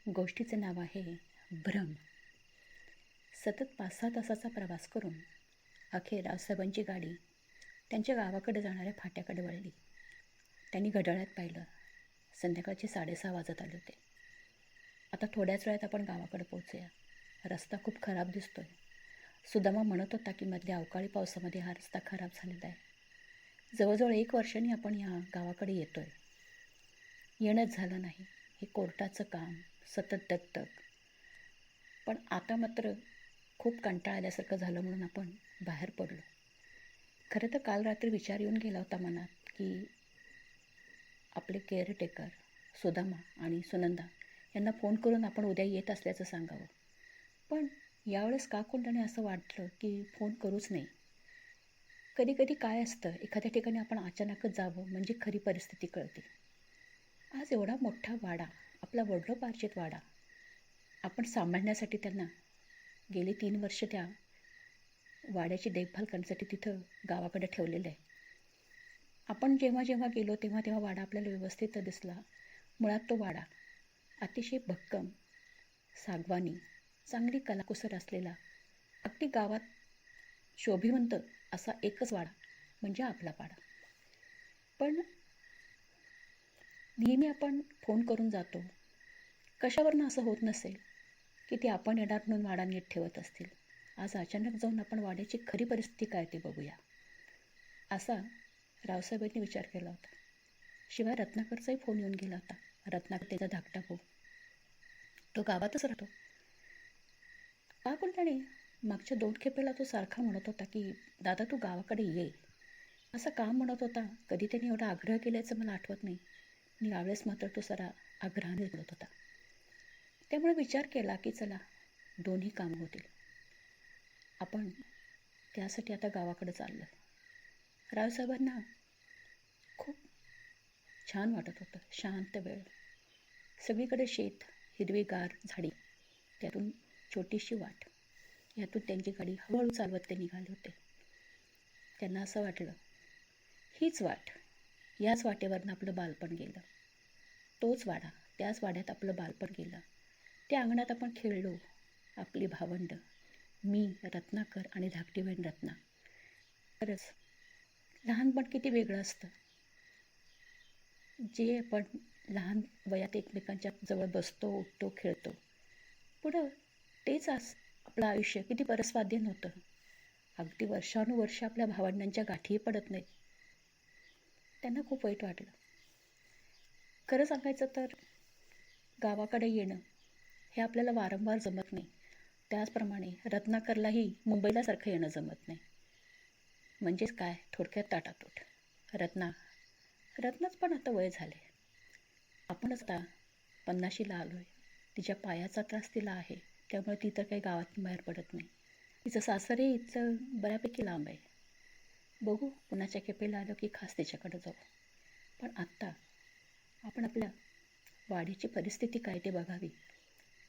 गोष्टीचं नाव आहे भ्रम. सतत 5-6 तासाचा प्रवास करून अखेर रावसाहेबांची गाडी त्यांच्या गावाकडे जाणाऱ्या फाट्याकडे वळली. त्यांनी घड्याळात पाहिलं. संध्याकाळचे 6:30 वाजत आले होते. आता थोड्याच वेळात आपण गावाकडे पोहोचूया. रस्ता खूप खराब दिसतोय. सुदामा म्हणत होता की मधल्या अवकाळी पावसामध्ये हा रस्ता खराब झालेला आहे. जवळजवळ 1 वर्षांनी आपण या गावाकडे येतोय. येणंच झालं नाही. हे कोर्टाचं काम, सतत दगदग. पण आता मात्र खूप कंटाळा आल्यासारखं झालं म्हणून आपण बाहेर पडलो. खरं तर काल रात्री विचार येऊन गेला होता मनात की आपले केअरटेकर सुदामा आणि सुनंदा यांना फोन करून आपण उद्या येत असल्याचं सांगावं. पण यावेळेस का कोणत्याने असं वाटलं की फोन करूच नाही. कधी कधी काय असतं, एखाद्या ठिकाणी आपण अचानकच जावं म्हणजे खरी परिस्थिती कळते. आज एवढा मोठा वाडा, आपला वडिलोपार्जित वाडा, आपण सांभाळण्यासाठी त्यांना गेली 3 वर्ष त्या वाड्याची देखभाल करण्यासाठी तिथं गावाकडे ठेवलेलं आहे. आपण जेव्हा जेव्हा गेलो तेव्हा तेव्हा वाडा आपल्याला व्यवस्थित दिसला. मुळात तो वाडा अतिशय भक्कम, सागवानी, चांगली कलाकुसर असलेला, अगदी गावात शोभिवंत असा एकच वाडा म्हणजे आपला वाडा. पण नेहमी आपण फोन करून जातो. कशावरनं असं होत नसेल की ते आपण येणार म्हणून वाडा नीट ठेवत असतील. आज अचानक जाऊन आपण वाड्याची खरी परिस्थिती काय ते बघूया, असा रावसाहेबांनी विचार केला होता. शिवाय रत्नाकरचाही फोन येऊन गेला होता. रत्नाकर त्याचा धाकटा भाऊ, तो गावातच राहतो. का कुलताने मागच्या 2 खेपेला तो सारखा म्हणत होता की दादा तू गावाकडे ये, असं का म्हणत होता. कधी त्याने एवढा आग्रह केल्याचं मला आठवत नाही. आणि यावेळेस मात्र तो सारा आग्रहाने बोलत होता. त्यामुळे विचार केला की चला, दोन्ही कामं होतील. आपण त्यासाठी आता गावाकडे चाललो. रावसाहेबांना खूप छान वाटत होतं. शांत वेळ, सगळीकडे शेत, हिरवीगार झाडी, त्यातून छोटीशी वाट, यातून त्यांची गाडी हळूहळू चालवत ते निघाले होते. त्यांना असं वाटलं, हीच वाट, याच वाटेवरनं आपलं बालपण गेलं. तोच वाडा, त्याच वाड्यात आपलं बालपण गेलं. त्या अंगणात आपण खेळलो, आपली भावंड, मी, रत्नाकर आणि धाकटी बहीण रत्ना. खरंच लहानपण किती वेगळं असतं. जे आपण लहान वयात एकमेकांच्या जवळ बसतो, उठतो, खेळतो, पुढं तेच आपलं आयुष्य किती परस्वाधीन होतं. अगदी वर्षानुवर्ष आपल्या भावंडांच्या गाठीही पडत नाहीत. त्यांना खूप वाईट वाटलं. खरं सांगायचं तर गावाकडे येणं हे आपल्याला वारंवार जमत नाही. त्याचप्रमाणे रत्नाकरलाही मुंबईला सारखं येणं जमत नाही. म्हणजेच काय, थोडक्यात ताटातूट. रत्नाच पण आता वय झाले. आपणच आता 50शीला आलो आहे. तिच्या पायाचा त्रास तिला आहे, त्यामुळे ती तर काही गावातून बाहेर पडत नाही. तिचं सासरे हिचं बऱ्यापैकी लांब आहे. बघू, कुणाच्या खेपेला आलं की खास तिच्याकडे जाऊ. पण आत्ता आपण आपल्या वाडीची परिस्थिती काय ते बघावी,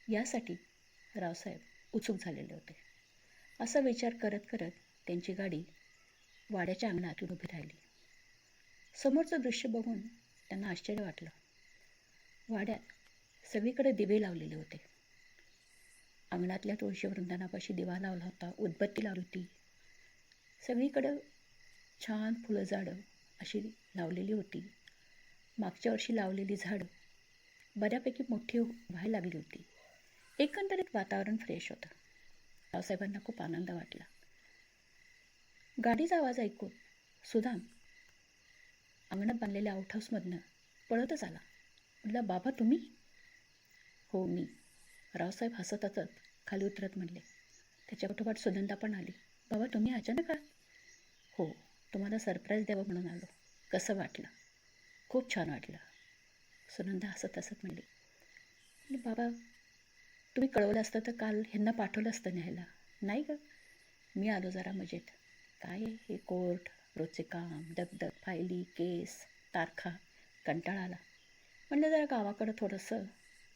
यासाठी रावसाहेब उत्सुक झालेले होते. असा विचार करत करत त्यांची गाडी वाड्याच्या अंगणात उभी राहिली. समोरचं दृश्य बघून त्यांना आश्चर्य वाटलं. वाड्यात सगळीकडे दिवे लावलेले होते. अंगणातल्या तुळशी वृंदानापाशी दिवा लावला होता, उदबत्ती लावली होती. सगळीकडं छान फुलं झाडं अशी लावलेली होती. मागच्या वर्षी लावलेली झाडं बऱ्यापैकी मोठी व्हायला लागली होती. एकंदरीत वातावरण फ्रेश होतं. रावसाहेबांना खूप आनंद वाटला. गाडीचा आवाज ऐकून सुदाम अंगणात बांधलेल्या आउटहाऊसमधनं पळतच आला. म्हटला, बाबा तुम्ही? हो मी. रावसाहेब हसत हसत खाली उतरत म्हणले. त्याच्या पाठोपाठ सुनंदा पण आली. बाबा तुम्ही अचानक आहात? हो, तुम्हाला सरप्राईज द्यावं म्हणून आलो. कसं वाटलं? खूप छान वाटलं. सुनंदा हसत हसत म्हणली, बाबा तुम्ही कळवलं असतं तर काल ह्यांना पाठवलं असतं न्यायला. नाही गं, मी आलो जरा मजेत. काय हे कोर्ट, रोजचे काम, दगदग, फायली, केस, तारखा, कंटाळा आला. म्हणलं जरा गावाकडं थोडंसं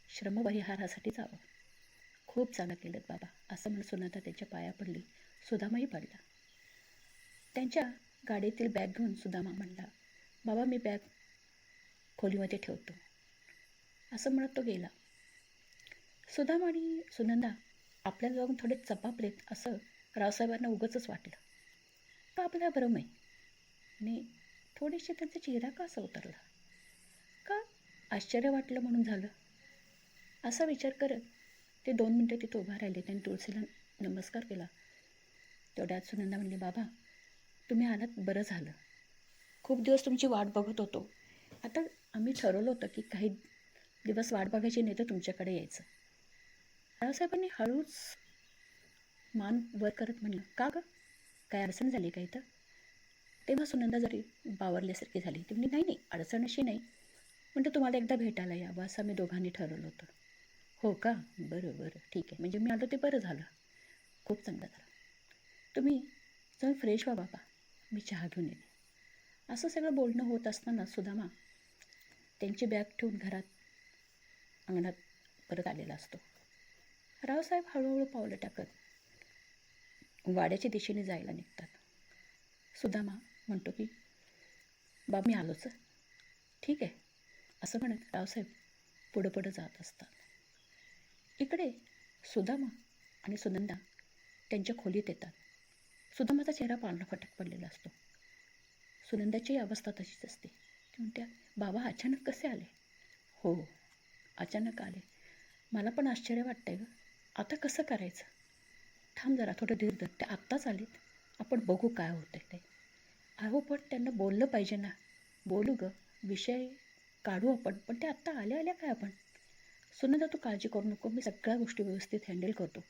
श्रमपरिहारासाठी जावं. खूप चांगलं केलं बाबा, असं म्हणून सुनंदा त्यांच्या पाया पडली. सुदामाही पडला. त्यांच्या गाडीतील बॅग घेऊन सुदामा म्हणला, बाबा मी बॅग खोलीमध्ये ठेवतो, असं म्हणत तो गेला. सुदाम आणि सुनंदा आपल्याला जाऊन थोडे चपापलेत असं रावसाहेबांना उगाचच वाटलं. का आपला भ्रम आहे आणि थोडीशी त्यांचा चेहरा का असा उतरला, का आश्चर्य वाटलं म्हणून झालं, असा विचार करत ते 2 मिनटं तिथं उभा राहिले. त्यांनी तुळशीला नमस्कार केला. तेवढ्यात सुनंदा म्हणली, बाबा तुम्ही आलात बरं झालं. खूप दिवस तुमची वाट बघत होतो. आता आम्ही ठरवलं होतं की काही दिवस वाट बघायची नाही तर तुमच्याकडे यायचं. रावसाहेबांनी हळूच मान वर करत म्हणलं, का गं काय अडचण झाली का इथं? तेव्हा सुनंदा जरी बावरल्यासारखी झाली. ती म्हणली, नाही नाही अडचण अशी नाही, म्हणतं तुम्हाला एकदा भेटायला यावं असं आम्ही दोघांनी ठरवलं होतं. हो का, बरं बरं ठीक आहे, म्हणजे मी आलो ते बरं झालं, खूप चांगलं झालं. तुम्ही जाऊन फ्रेश व्हा बाबा, मी चहा घेऊन येते. असं सगळं बोलणं होत असताना सुदामा त्यांची बॅग ठेवून घरात अंगणात परत आलेला असतो. रावसाहेब हळूहळू पावलं टाकत वाड्याच्या दिशेने जायला निघतात. सुदामा म्हणतो की बाबा मी आलोच, ठीक आहे असं म्हणत रावसाहेब पुढं पुढं जात असतात. इकडे सुदामा आणि सुनंदा त्यांच्या खोलीत येतात. सुदामाचा चेहरा पांढरा फटक पडलेला असतो. सुनंदाची अवस्था तशीच असते. ती म्हणते, बाबा अचानक कसे आले? हो अचानक आले, मला पण आश्चर्य वाटतंय गं, आता कसं करायचं? थांब जरा थोडं धीर धर, ते आत्ताच आलेत, आपण बघू काय होतंय ते. अहो पण त्यांना बोललं पाहिजे ना. बोलू गं, विषय काढू आपण, पण ते आत्ता आल्या आल्या काय आपण? सुनंदा तू काळजी करू नको, मी सगळ्या गोष्टी व्यवस्थित हँडल करतो.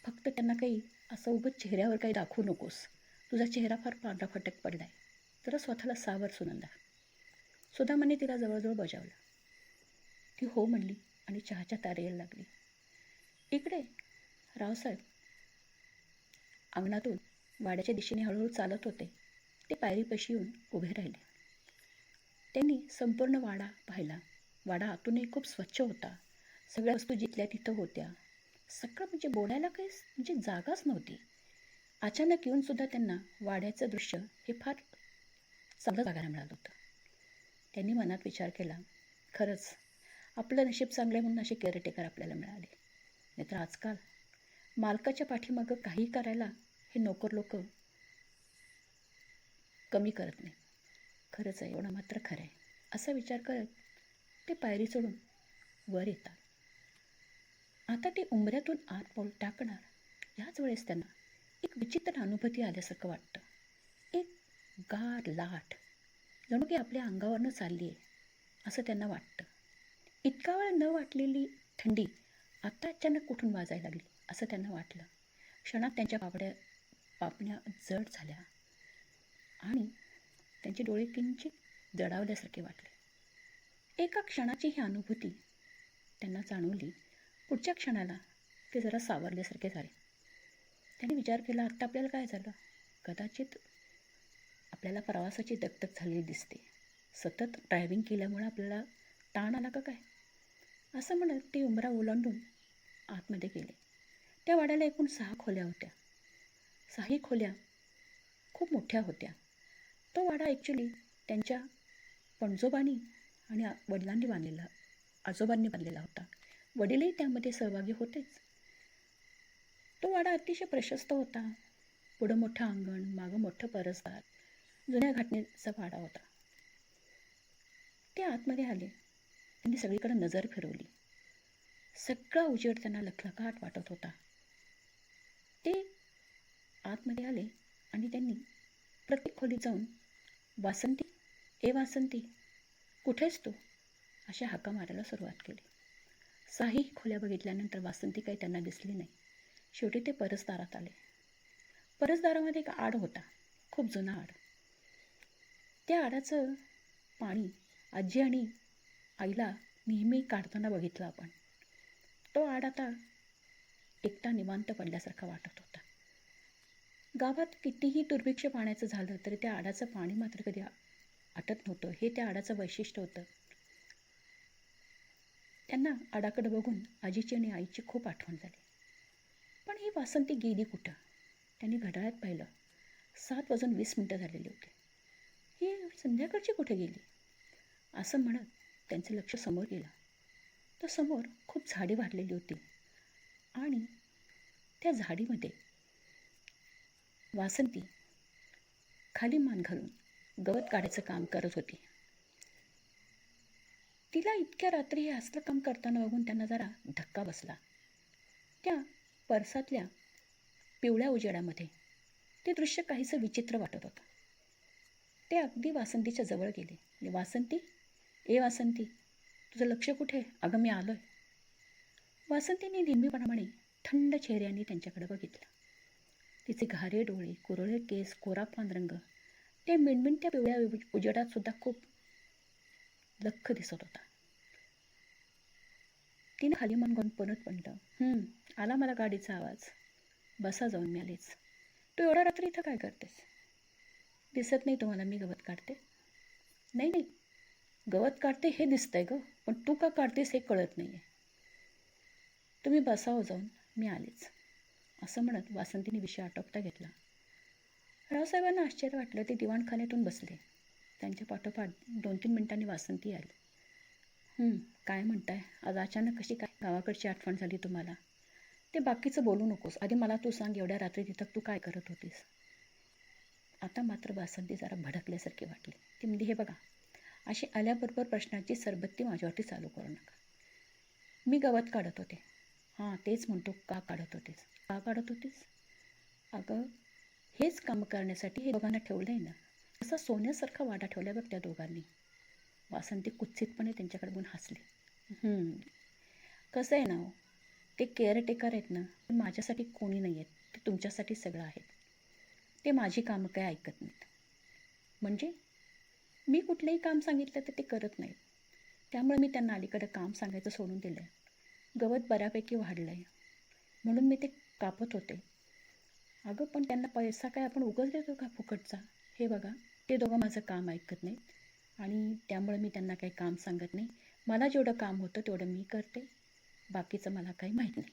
फक्त त्यांना काही असं उगाच चेहऱ्यावर काही दाखवू नकोस. तुझा चेहरा फार पांढरा फटक पडला आहे, जरा स्वतःला सावर सुनंदा. सुदामाने तिला जवळजवळ बजावलं. ती हो म्हणली आणि चहाच्या तारेला लागली. इकडे रावसाहेब अंगणातून वाड्याच्या दिशेने हळूहळू चालत होते. ते पायरीपाशी येऊन उभे राहिले. त्यांनी संपूर्ण वाडा पाहिला. वाडा आतूनही खूप स्वच्छ होता. सगळ्या वस्तू जिथल्या तिथं होत्या. सगळं म्हणजे बोलायला काही म्हणजे जागाच नव्हती. अचानक येऊनसुद्धा त्यांना वाड्याचं दृश्य हे फार चांगलं बघायला मिळालं होतं. त्यांनी मनात विचार केला, खरंच आपलं नशीब चांगलं आहे म्हणून असे केअरटेकर आपल्याला मिळाले, नाहीतर आजकाल मालकाच्या पाठीमागं काही करायला हे नोकर लोक कमी करत नाही. खरंच आहे, एवढं मात्र खरं आहे. असा विचार करत ते पायरी चढून वर येतात. आता ते उंबऱ्यातून आत पाऊल टाकणार, ह्याच वेळेस त्यांना एक विचित्र अनुभूती आल्यासारखं वाटतं. एक गार लाट जणू की आपल्या अंगावरनं चालली आहे असं त्यांना वाटतं. इतका वेळ न वाटलेली थंडी आत्ता अचानक कुठून वाजायला लागली असं त्यांना वाटलं. क्षणात त्यांच्या पापण्या जड झाल्या आणि त्यांचे डोळे किंचित जडावल्यासारखे वाटले. एका क्षणाची ही अनुभूती त्यांना जाणवली. पुढच्या क्षणाला ते जरा सावरल्यासारखे झाले. त्यांनी विचार केला, आत्ता आपल्याला काय झालं? कदाचित आपल्याला प्रवासाची दगदग झालेली दिसते. सतत ड्रायव्हिंग केल्यामुळे आपल्याला ताण आला का काय? असं म्हणत ते उंबरा ओलांडून आतमध्ये गेले. त्या वाड्याला एकूण 6 खोल्या होत्या. 6ही खोल्या खूप मोठ्या होत्या. तो वाडा ॲक्च्युली त्यांच्या पणजोबांनी आणि आजोबांनी बांधलेला होता. वडीलही त्यामध्ये सहभागी होतेच. तो वाडा अतिशय प्रशस्त होता. पुढं मोठं अंगण, मागं मोठं परसदार, जुन्या घाटणीचा वाडा होता. ते आतमध्ये आले. त्यांनी सगळीकडे नजर फिरवली. सगळा उजेड त्यांना लखलखाट वाटत होता. ते आतमध्ये आले आणि त्यांनी प्रत्येक खोलीत जाऊन, वासंती, ए वासंती, कुठेस तू, अशा हाका मारायला सुरुवात केली. 6ही खोल्या बघितल्यानंतर वासंती काही त्यांना दिसली नाही. शेवटी ते परसदारात आले. परसदारामध्ये एक आड होता, खूप जुना आड. त्या आडाचं पाणी आजी आणि आईला नेहमी काढताना बघितलं आपण. तो आड आता एकटा निवांत पडल्यासारखा वाटत होता. गावात कितीही दुर्भिक्ष पाण्याचं झालं तरी त्या आडाचं पाणी मात्र कधी आटत नव्हतं. हे त्या आडाचं वैशिष्ट्य होतं. त्यांना आडाकडे बघून आजीची आणि आईची खूप आठवण झाली. पण ही वासंती गेली कुठं? त्यांनी घड्याळात पाहिलं. 7:20 झालेली होती. ही संध्याकाळची कुठे गेली? असं म्हणत त्यांचं लक्ष समोर गेलं तर समोर खूप झाडी वाढलेली होती आणि त्या झाडीमध्ये वासंती खाली मान घालून गवत काढायचं काम करत होती. तिला इतक्या रात्री हे असलं काम करताना बघून त्यांना जरा धक्का बसला. त्या परसातल्या पिवळ्या उजेडामध्ये ते दृश्य काहीसं विचित्र वाटत होतं. ते अगदी वासंतीच्या जवळ गेले. वासंती, ए वासंती, तुझं लक्ष कुठे? अगं मी आलोय. वासंतीने नेहमीप्रमाणे थंड चेहऱ्याने त्यांच्याकडे बघितलं. तिचे घारे डोळे, कुरळे केस, कोरा पांढरंग ते मिणमिणत्या पिवळ्या उजेडात सुद्धा खूप लख्ख दिसत होता. तिने खाली मान घालून परत म्हटलं, आला मला गाडीचा आवाज. बसा जाऊन, मी आलीच. तू एवढ्या रात्री इथं काय करतेस? दिसत नाही तुम्हाला मी गवत काढते? नाही नाही, गवत काढते हे दिसतंय ग, पण तू का काढतेस हे कळत नाही आहे. तुम्ही बसावं जाऊन, मी आलीच. असं म्हणत वासंतीने विषय आटोपता घेतला. रावसाहेबांना आश्चर्य वाटलं. ते दिवाणखान्यातून बसले. त्यांच्या पाठोपाठ 2-3 मिनिटांनी वासंती आली. काय म्हणताय? आज अचानक कशी काय गावाकडची आठवण झाली तुम्हाला? ते बाकीचं बोलू नकोस, आधी मला तू सांग, एवढ्या रात्री तिथं तू काय करत होतीस? आता मात्र वासंती जरा भडकल्यासारखी वाटली. ती म्हणजे, हे बघा, अशी आल्याबरोबर प्रश्नाची सरबत्ती माझ्यावरती चालू करू नका. मी गवत काढत होते. हां, तेच म्हणतो, का काढत होतीस? का काढत होतीस? अगं, हेच काम करण्यासाठी हे दोघांना ठेवलं आहे ना. असा सोन्यासारखा वाडा ठेवला बघ त्या दोघांनी. वासंती कुत्सितपणे त्यांच्याकडे बघून हसली. कसं आहे ना हो, ते केअरटेकर आहेत ना, पण माझ्यासाठी कोणी नाही आहेत. ते तुमच्यासाठी सगळं आहेत. ते माझी कामं काय ऐकत नाहीत. म्हणजे मी कुठलंही काम सांगितलं तर ते करत नाहीत. त्यामुळे मी त्यांना अलीकडं काम सांगायचं सोडून दिलं आहे. गवत बऱ्यापैकी वाढलं आहे म्हणून मी ते कापत होते. अगं, पण त्यांना पैसा काय आपण उगाच देतो का फुकटचा? हे बघा, ते दोघं माझं काम ऐकत नाहीत आणि त्यामुळे मी त्यांना काही काम सांगत नाही. मला जेवढं काम होतं तेवढं मी करते, बाकीचं मला काही माहीत नाही.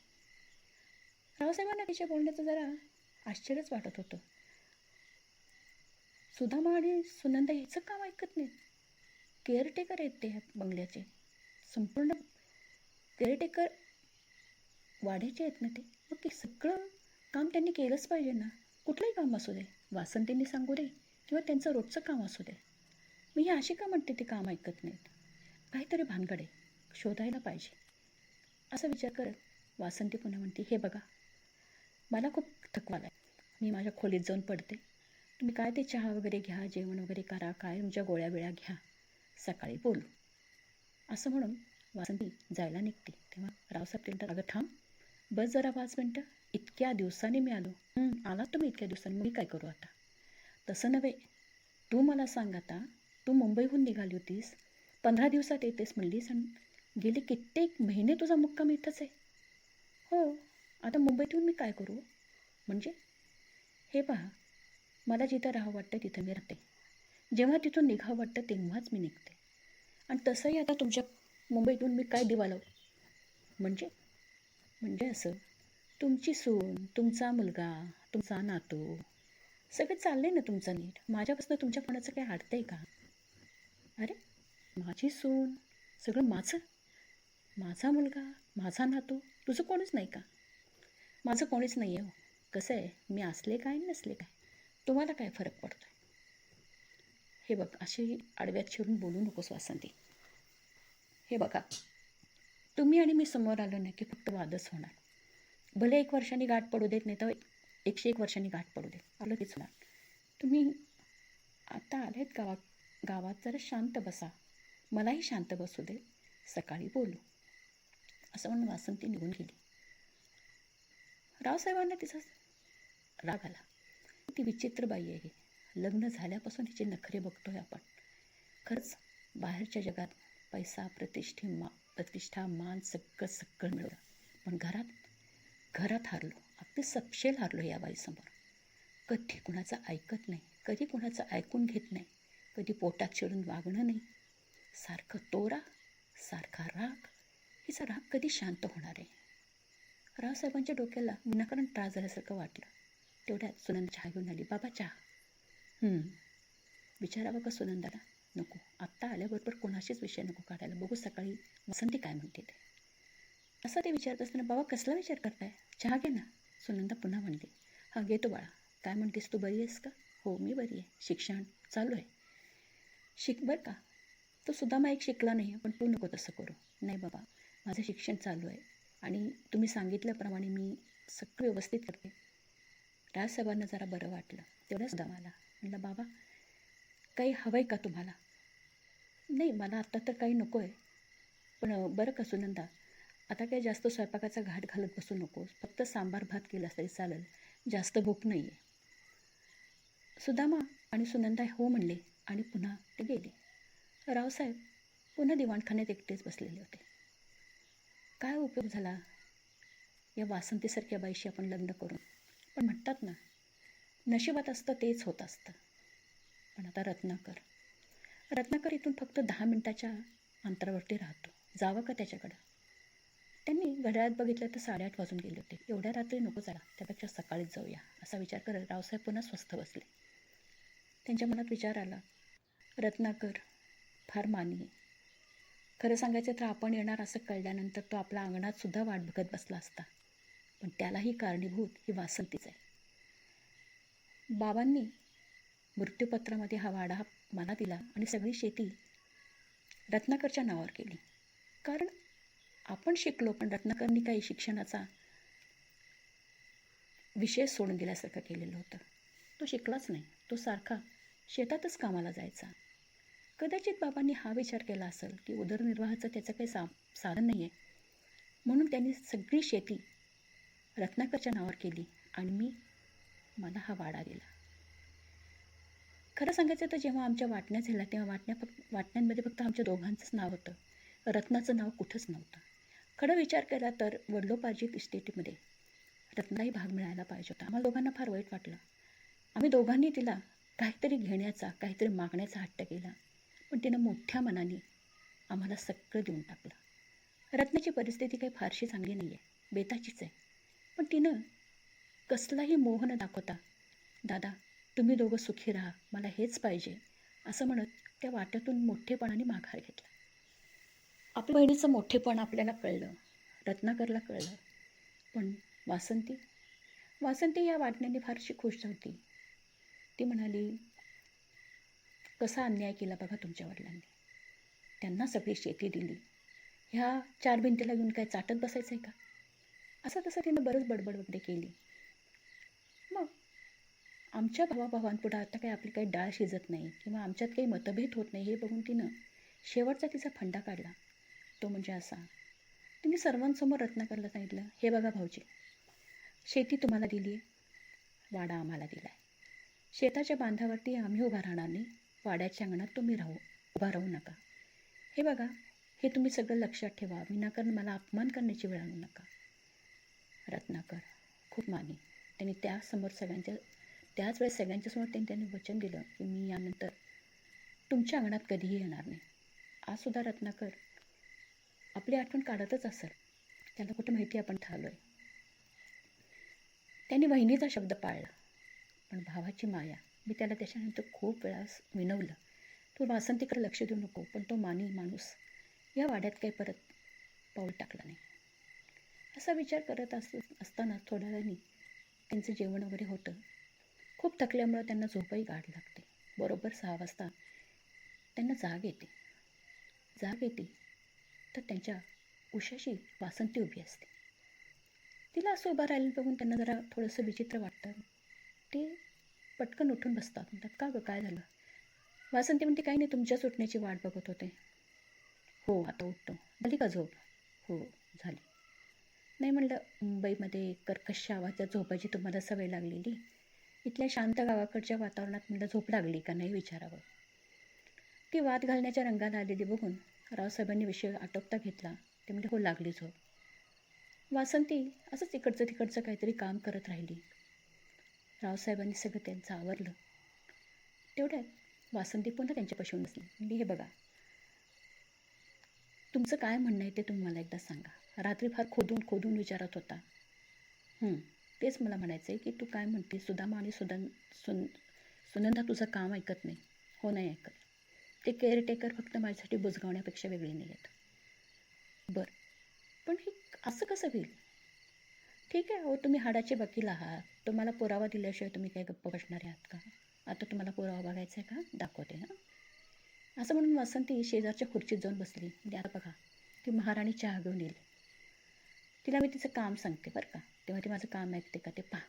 रावसाहेबांना तिच्या बोलण्याचं जरा आश्चर्यच वाटत होतं. सुदामा आणि सुनंदा ह्याचं काम ऐकत नाहीत? केअरटेकर आहेत ते ह्या बंगल्याचे, संपूर्ण केअरटेकर वाढायचे आहेत ना ते. मग ते सगळं काम त्यांनी केलंच पाहिजे ना, कुठलंही काम असू दे. वासंतींनी सांगू दे किंवा त्यांचं रोजचं काम असू दे. मी ही अशी का म्हणते ते काम ऐकत नाहीत? काहीतरी भानगड आहे, शोधायला पाहिजे. असा विचार करत वासंती पुन्हा म्हणते, हे बघा, मला खूप थकवा आला आहे. मी माझ्या खोलीत जाऊन पडते. तुम्ही काय ते चहा वगैरे घ्या, जेवण वगैरे करा, काय तुमच्या गोळ्या बिळ्या घ्या, सकाळी बोलू. असं म्हणून वासंती जायला निघते. तेव्हा रावसाहेब म्हणतात, अगं थांब, बस जरा 5 मिनटं. इतक्या दिवसांनी मी आलो. आलात तुम्ही इतक्या दिवसांनी, मी काय करू आता? तसं नव्हे, तू मला सांग आता, तू मुंबईहून निघाली होतीस, 15 दिवसात येतेस म्हणलीस आणि गेले कित्येक महिने तुझा मुक्काम इथंच आहे. हो, आता मुंबईतून मी काय करू? म्हणजे हे पहा, मला जिथं राहावं वाटतं तिथं मी राहते. जेव्हा तिथून निघावं वाटतं तेव्हाच मी निघते. आणि तसंही आता तुमच्या मुंबईतून मी काय दिवा लावू? म्हणजे म्हणजे असं, तुमची सून, तुमचा मुलगा, तुमचा नातू सगळं चाललंय ना तुमचं नीट. माझ्यापासून तुमच्या कोणाचं काही अडतंय का? अरे, माझी सून, सगळं माझं, माझा मुलगा, माझा नातू, तुझं कोणीच नाही का? माझं कोणीच नाही आहे हो. कसं आहे, मी असले काय नसले काय, तुम्हाला काय फरक पडतो? हे बघ, अशी आडव्यात शिरून बोलू नकोस वासंती. हे बघा, तुम्ही आणि मी समोर आलो नाही की फक्त वादच होणार. भले 1 वर्षांनी गाठ पडू देत, नाही तर 101 वर्षांनी गाठ पडू देत, आलं तेच होणार. तुम्ही आता आलेत गावात जरा शांत बसा, मलाही शांत बसू दे, सकाळी बोलू. असं म्हणून वासंती निघून गेली. रावसाहेबांना तिचा राग आला. ती विचित्र बाई आहे. लग्न झाल्यापासून हिचे नखरे बघतोय आपण. खरंच बाहेरच्या जगात पैसा, प्रतिष्ठा, मान सगळं मिळवलं, पण घरात हारलो, अगदी सपशेल हारलो या बाईसमोर. कधी कुणाचं ऐकत नाही, कधी कुणाचं ऐकून घेत नाही, कधी पोटात चिरून वागणं नाही, सारखं तोरा, सारखा राग. हिचा राग कधी शांत होणार आहे? रावसाहेबांच्या डोक्याला विनाकारण त्रास झाल्यासारखं वाटलं. तेवढ्यात सुनंदा चहा घेऊन आली. बाबा चहा. विचारावं का सुनंदाला? नको, आत्ता आल्याबरोबर कोणाशीच विषय नको काढायला, बघू सकाळी वसंती काय म्हणते ते. असं ते विचारत असताना, बाबा कसला विचार करताय? चहा घे ना. सुनंदा पुन्हा म्हणली, हां घेतो बाळा. काय म्हणतेस, तू बरी आहेस का? हो मी बरी आहे. शिक्षण चालू आहे. शिक बरं का. तो सुद्धा एक शिकला नाही पण तू नको तसं करू. नाही बाबा, माझं शिक्षण चालू आहे आणि तुम्ही सांगितल्याप्रमाणे मी सगळं व्यवस्थित करते. राजसाहेबांना जरा बरं वाटलं. तेवढंच मला म्हटलं, बाबा काही हवं आहे का तुम्हाला? नाही मला आत्ता तर काही नको आहे. पण बरं का सुनंदा, आता काही जास्त स्वयंपाकाचा घाट घालत बसू नकोस. फक्त सांबार भात केलास तरी चालेल. जास्त भूक नाही आहे. सुदामा आणि सुनंदा हो म्हणले आणि पुन्हा ते गेले. रावसाहेब पुन्हा दिवाणखान्यात एकटेच बसलेले होते. काय उपयोग झाला या वासंतीसारख्या बाईशी आपण लग्न करून? पण म्हणतात ना, नशिबात असतं तेच होत असतं. पण आता रत्नाकर इथून फक्त 10 मिनिटाच्या अंतरावरती राहतो. जावं का त्याच्याकडं? त्यांनी घड्याळात बघितलं तर 8:30 वाजून गेले होते. एवढ्या रात्री नको चला, त्यापेक्षा सकाळीच जाऊया असा विचार करत रावसाहेब पुन्हा स्वस्थ बसले. त्यांच्या मनात विचार आला, रत्नाकर फार मानी आहे. खरं सांगायचं तर आपण येणार असं कळल्यानंतर तो आपल्या अंगणात सुद्धा वाट बघत बसला असता. पण त्यालाही कारणीभूत ही वासंतीच आहे. बाबांनी मृत्यूपत्रामध्ये हा वाडा मला दिला आणि सगळी शेती रत्नाकरच्या नावावर केली. कारण आपण शिकलो पण रत्नाकरनी काही शिक्षणाचा विषय सोडून दिल्यासारखं केलेलं होतं. तो शिकलाच नाही. तो सारखा शेतातच कामाला जायचा. कदाचित बाबांनी हा विचार केला असेल की उदरनिर्वाहाचं त्याचं काही साधन नाही आहे, म्हणून त्यांनी सगळी शेती रत्नाकरच्या नावावर केली आणि मला हा वाडा दिला. खरं सांगायचं तर जेव्हा आमच्या वाटण्या झाल्या तेव्हा वाटण्यांमध्ये फक्त आमच्या दोघांचंच नाव होतं. रत्नाचं नाव कुठंच नव्हतं. खरं विचार केला तर वडिलोपार्जित इस्टेटीमध्ये रत्नालाही भाग मिळायला पाहिजे होता. आम्हाला दोघांना फार वाईट वाटलं. आम्ही दोघांनी तिला काहीतरी घेण्याचा, काहीतरी मागण्याचा हट्ट केला. पण तिनं मोठ्या मनाने आम्हाला सगळं देऊन टाकलं. रत्नाची परिस्थिती काही फारशी चांगली नाही आहे, बेताचीच आहे. पण तिनं कसलाही मोह न दाखवता, दादा तुम्ही दोघं सुखी राहा, मला हेच पाहिजे असं म्हणत त्या वाट्यातून मोठेपणाने माघार घेतला. आपल्या बहिणीचं मोठेपण आपल्याला कळलं, रत्नाकरला कळलं. पण वासंती या वाटण्याने फारशी खुश नव्हती. ती म्हणाली, कसा अन्याय केला बघा तुमच्या वडिलांनी. त्यांना सगळी शेती दिली. ह्या 4 भिंतीला घेऊन काय चाटत बसायचं आहे का? असं तसं तिनं बरंच बडबड वगैरे केली. मग आमच्या भावाभावांपुढं आता काही आपली काही डाळ शिजत नाही किंवा आमच्यात काही मतभेद होत नाही हे बघून तिनं शेवटचा तिचा फंडा काढला. तो म्हणजे असा, तिने सर्वांसमोर रत्नाकरला सांगितलं, हे बघा भाऊजी, शेती तुम्हाला दिली आहे, वाडा आम्हाला दिला आहे. शेताच्या बांधावरती आम्ही उभा राहणार नाही, वाड्याच्या अंगणात तुम्ही उभा राहू नका. हे बघा, हे तुम्ही सगळं लक्षात ठेवा, विनाकारण मला अपमान करण्याची वेळ आणू नका. रत्नाकर खूप मानी. त्यांनी त्याच वेळेस सगळ्यांच्यासमोर त्यांनी वचन दिलं की मी यानंतर तुमच्या अंगणात कधीही येणार नाही. आजसुद्धा रत्नाकर आपली आठवण काढतच असेल. त्याला कुठं माहिती आपण थांबलो आहे. त्यांनी वहिनीचा शब्द पाळला, पण भावाची माया मी त्याला त्याच्यानंतर खूप वेळा विनवलं, तू वासंतीकडे लक्ष देऊ नको. पण तो मानी माणूस या वाड्यात काही परत पाऊल टाकला नाही. असा विचार करत असताना थोड्या वेळाने त्यांचं जेवण वगैरे होतं. खूप थकल्यामुळं त्यांना झोपही गाढ लागते. बरोबर 6 वाजता त्यांना जाग येते तर त्यांच्या उशाशी वासंती उभी असते. तिला असं उभं राहिलं बघून त्यांना जरा थोडंसं विचित्र वाटतं. ते पटकन उठून बसतात. म्हणतात, का गं काय झालं? वासंती म्हणते, काही नाही, तुमच्या सुटण्याची वाट बघत होते. हो आता उठतो. झाली का झोप? हो झाली. नाही म्हणलं, मुंबईमध्ये कर्कश आवाजात झोपायची तुम्हाला सवय लागलेली, इथल्या शांत गावाकडच्या वातावरणात म्हणलं झोप लागली का नाही विचारावं. ती वाद घालण्याच्या रंगाला आलेली बघून रावसाहेबांनी विषय आटोपता घेतला. ते म्हणजे हो लागली झोप. वासंती असंच इकडचं तिकडचं काहीतरी काम करत राहिली. रावसाहेबांनी सगळं त्यांचं आवरलं. तेवढ्यात वासंती पुन्हा त्यांच्यापाशी येऊन बसली. म्हणजे हे बघा, तुमचं काय म्हणणं आहे ते तुम्ही मला एकदा सांगा. रात्री फार खोदून विचारत होता. तेच मला म्हणायचं आहे की तू काय म्हणते, सुदामा आणि सुनंदा तुझं काम ऐकत नाही. हो नाही ऐकत. ते केअरटेकर फक्त माझ्यासाठी बुजगावण्यापेक्षा वेगळे नाही आहेत. बरं, पण हे असं कसं होईल? ठीक आहे, हो तुम्ही हाडाचे वकील आहात. तुम्हाला पुरावा दिल्याशिवाय तुम्ही काय गप्प बसणार आहात का? आता तुम्हाला पुरावा बघायचा आहे का? दाखवते ना. असं म्हणून वासंती शेजारच्या खुर्चीत जाऊन बसली. म्हणजे आता बघा, ती महाराणी चहा घेऊन येईल. तिला मी तिचं काम सांगते बरं का. तेव्हा ती माझं काम ऐकते का ते पहा.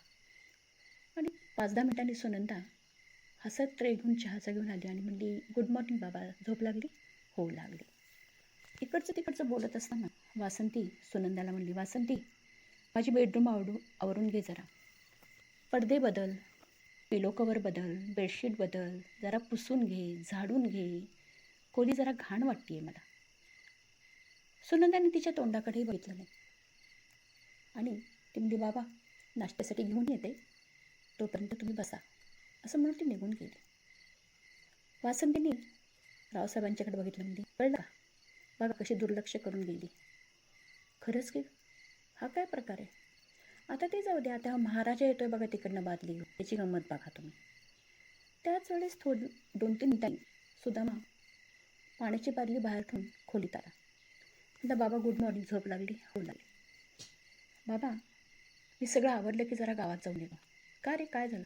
आणि 5-10 मिनिटांनी सुनंदा हसत ट्रे घेऊन चहाचा घेऊन आली आणि म्हणली, गुड मॉर्निंग बाबा, झोप लागली? हो लागली. इकडचं तिकडचं बोलत असताना वासंती सुनंदाला म्हणली, वासंती माझी बेडरूम आवरून घे जरा. पडदे बदल, पिलो कवर बदल, बेडशीट बदल, जरा पुसून घे, झाडून घे. खोली जरा घाण वाटते मला. सुनंदाने तिच्या तोंडाकडेही बघितलं नाही आणि ती म्हणली, बाबा नाश्त्यासाठी घेऊन येते, तोपर्यंत तुम्ही बसा, असं म्हणून ती निघून गेली. वासंतीने रावसाहेबांच्याकडे बघितलं. म्हणजे कळलं का? बघा कशी दुर्लक्ष करून गेली. खरंच की हा काय प्रकार आहे? आता ते जाऊ द्या, आता महाराजा येतोय बघा तिकडनं बादली घेऊन, त्याची गंमत बघा तुम्ही. त्याच वेळेस 2-3 मिनिटांनी सुदामा पाण्याची बादली बाहेर ठेवून खोलीत आला. म्हणता, बाबा गुड मॉर्निंग, झोप लागली? हो लागली. बाबा मी सगळं आवरलं की जरा गावात जाऊन येतो. का रे काय झालं?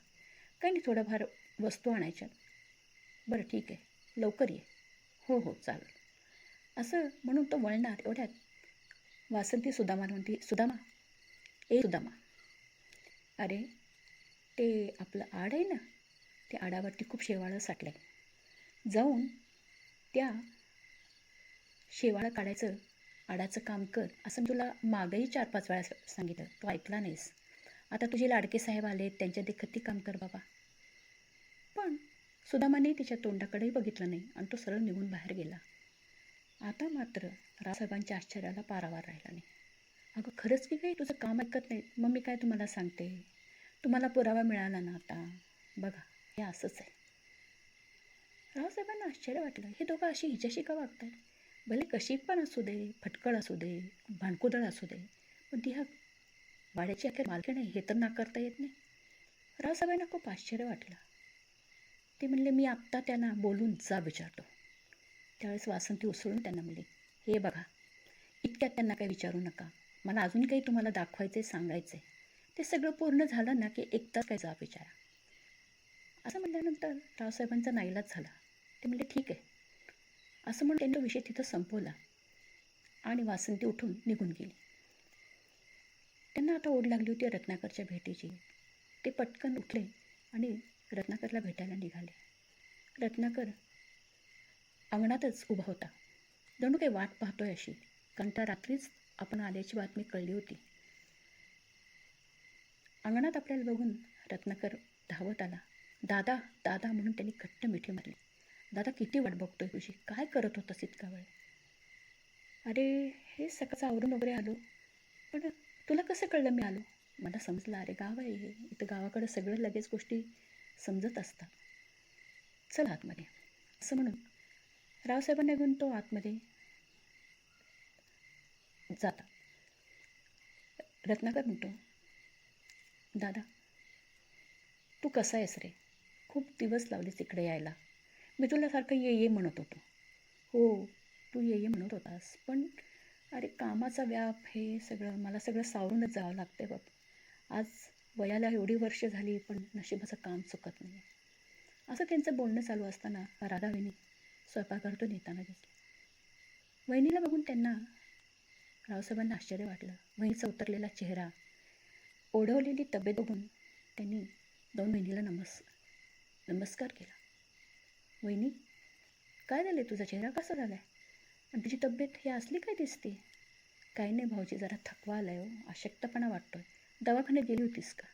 काही नाही, थोड्याफार वस्तू आणायच्या. बरं ठीक आहे, लवकर ये. हो हो चालेल. असं म्हणून तो वळणार एवढ्यात वासंती सुदामाला म्हणते, सुदामा, ए सुदामा, अरे ते आपलं आड आहे ना, त्या आडावरती खूप शेवाळं साठलं आहे. जाऊन त्या शेवाळं काढायचं, आडाचं काम कर, असं मी तुला मागंही 4-5 वेळा सांगितलं, तू ऐकला नाहीस. आता तुझे लाडके साहेब आले, त्यांच्या देखत ती काम कर बाबा. पण सुदामाने तिच्या तोंडाकडेही बघितलं नाही आणि तो सरळ निघून बाहेर गेला. आता मात्र रावसाहेबांच्या आश्चर्याला पारावार राहिला नाही. अगं खरंच की काही तुझं काम ऐकत नाही? मग मी काय तुम्हाला सांगते, तुम्हाला पुरावा मिळाला ना आता. बघा हे असंच आहे. रावसाहेबांना आश्चर्य वाटलं, हे दोघं अशी हिच्याशी का वागतात? भले कशी पण असू दे, फटकळ असू दे, भांडकुदळ असू दे, पण ती ह्या वाड्याची अखेर मालकीण आहे हे तर नाकारता येत नाही. रावसाहेबांना खूप आश्चर्य वाटलं. ते म्हणले, मी आत्ता त्यांना बोलून जा विचारतो. त्यावेळेस वासंती उसळून त्यांना म्हणली, हे बघा इतक्यात त्यांना काही विचारू नका, मला अजून काही तुम्हाला दाखवायचे सांगायचे. ते सगळं पूर्ण झालं ना की एकदाच काही जाब विचारा. असं म्हटल्यानंतर रावसाहेबांचा नाईलाज झाला. ते म्हणले ठीक आहे, असं म्हणून त्यांनी तो विषय तिथं संपवला आणि वासंती उठून निघून गेली. त्यांना आता ओढ लागली होती रत्नाकरच्या भेटीची. ते पटकन उठले आणि रत्नाकरला भेटायला निघाले. रत्नाकर अंगणातच उभा होता, जणू काही वाट पाहतोय अशी, कारण त्या रात्रीच आपण आल्याची बातमी कळली होती. अंगणात आपल्याला बघून रत्नाकर धावत आला. दादा दादा म्हणून त्यांनी घट्ट मिठी मारली. दादा किती वाट बघतोय तुझी, काय करत होतास इतका वेळ? अरे हे सकाळचं आवरून वगैरे आलो, पण तुला कसं कळलं मी आलो? मला समजलं, अरे गाव आहे हे, इथं गावाकडं सगळं लगेच गोष्टी समजत असतात. चल आतमध्ये, असं म्हणून रावसाहेबांना घेऊन तो आतमध्ये जाता. रत्नाकर म्हणतो, दादा तू कसा आहेस रे? खूप दिवस लावलेस इकडे यायला. मी तुला सारखं ये ये म्हणत होतो. हो तू ये ये म्हणत होतास, पण अरे कामाचा व्याप, हे सगळं मला सगळं सावरूनच जावं लागते बघ. आज वयाला एवढी वर्ष झाली पण नशिबाचं काम चुकत नाही. असं त्यांचं बोलणं चालू असताना राधा वहिनी स्वयंपाकघरातून येताना दिसली. वहिनीला बघून त्यांना रावसाहेबांना आश्चर्य वाटलं. वहिनीचा उतरलेला चेहरा, ओढवलेली तब्येत बघून त्यांनी जाऊन वहिनीला नमस्कार केला. वहिनी काय झालं, तुझा चेहरा कसा झाला आहे आणि तुझी तब्येत ही असली काय दिसते? काही नाही भाऊजी, जरा थकवा आला आहे हो, अशक्तपणा वाटतोय. दवाखान्यात गेली होतीस का?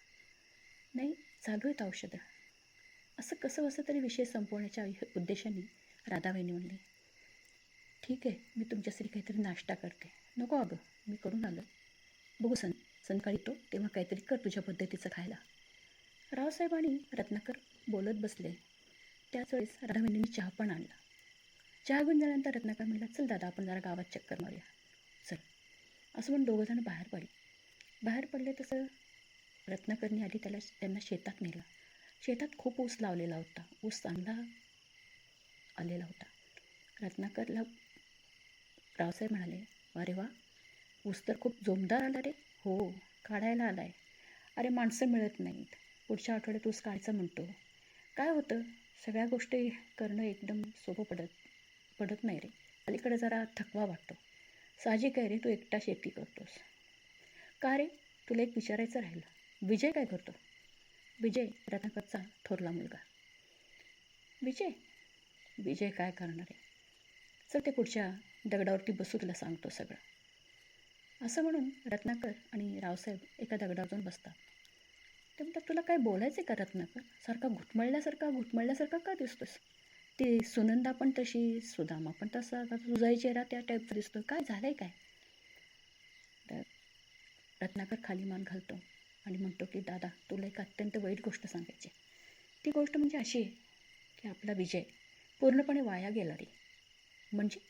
नाही, चालू आहेत औषधं. असं कसं कसं तरी विषय संपवण्याच्या उद्देशाने राधाबाईंनी म्हणली, ठीक आहे मी तुमच्यासाठी काहीतरी नाश्ता करते. नको अगं, मी करून आलो, बघू संध्याकाळी येतो तेव्हा काहीतरी कर तुझ्या पद्धतीचं खायला. रावसाहेब आणि रत्नाकर बोलत बसले. त्याच वेळेस राधाबाईंनी चहा पण आणला. चहा घेऊन झाल्यानंतर रत्नाकर म्हणला, चल दादा आपण जरा गावात चक्कर मारूया, चल. असं म्हणून दोघंजणं बाहेर पडले. बाहेर पडले तसं रत्नाकरनी आधी त्यांना शेतात नेलं. शेतात खूप ऊस लावलेला होता, ऊस चांगला आलेला होता. रत्नाकरला रावसाहेब म्हणाले, अरे वा, ऊस तर खूप जोमदार आला रे. हो, काढायला आलाय. अरे माणसं मिळत नाहीत. पुढच्या आठवड्यात ऊस काढायचं म्हणतो. काय होतं, सगळ्या गोष्टी करणं एकदम सोपं पडत नाही रे. अलीकडे जरा थकवा वाटतो. साहजिक आहे रे, तू एकटा शेती करतोस. का रे, तुला एक विचारायचं राहिलं. विजय काय करतो? विजय रत्नाकरचा थोरला मुलगा. विजय विजय काय करणार आहे? चल ते पुढच्या दगडावरती बसू, तुला सांगतो सगळं. असं म्हणून रत्नाकर आणि रावसाहेब एका दगडावर जाऊन बसतात. ते म्हणतात, तुला काय बोलायचं का रत्नाकर? सारखा घुटमळल्यासारखा का दिसतोस? ती सुनंदा पण तशी, सुदामा पण तसा, तुझाही चेहरा त्या टाईपचा दिसतो. काय झालंय काय? तर रत्नाकर खाली मान घालतो आणि म्हणतो की दादा, तुला एक अत्यंत वाईट गोष्ट सांगायची. ती गोष्ट म्हणजे अशी आहे की आपला विजय पूर्णपणे वाया गेला रे. म्हणजे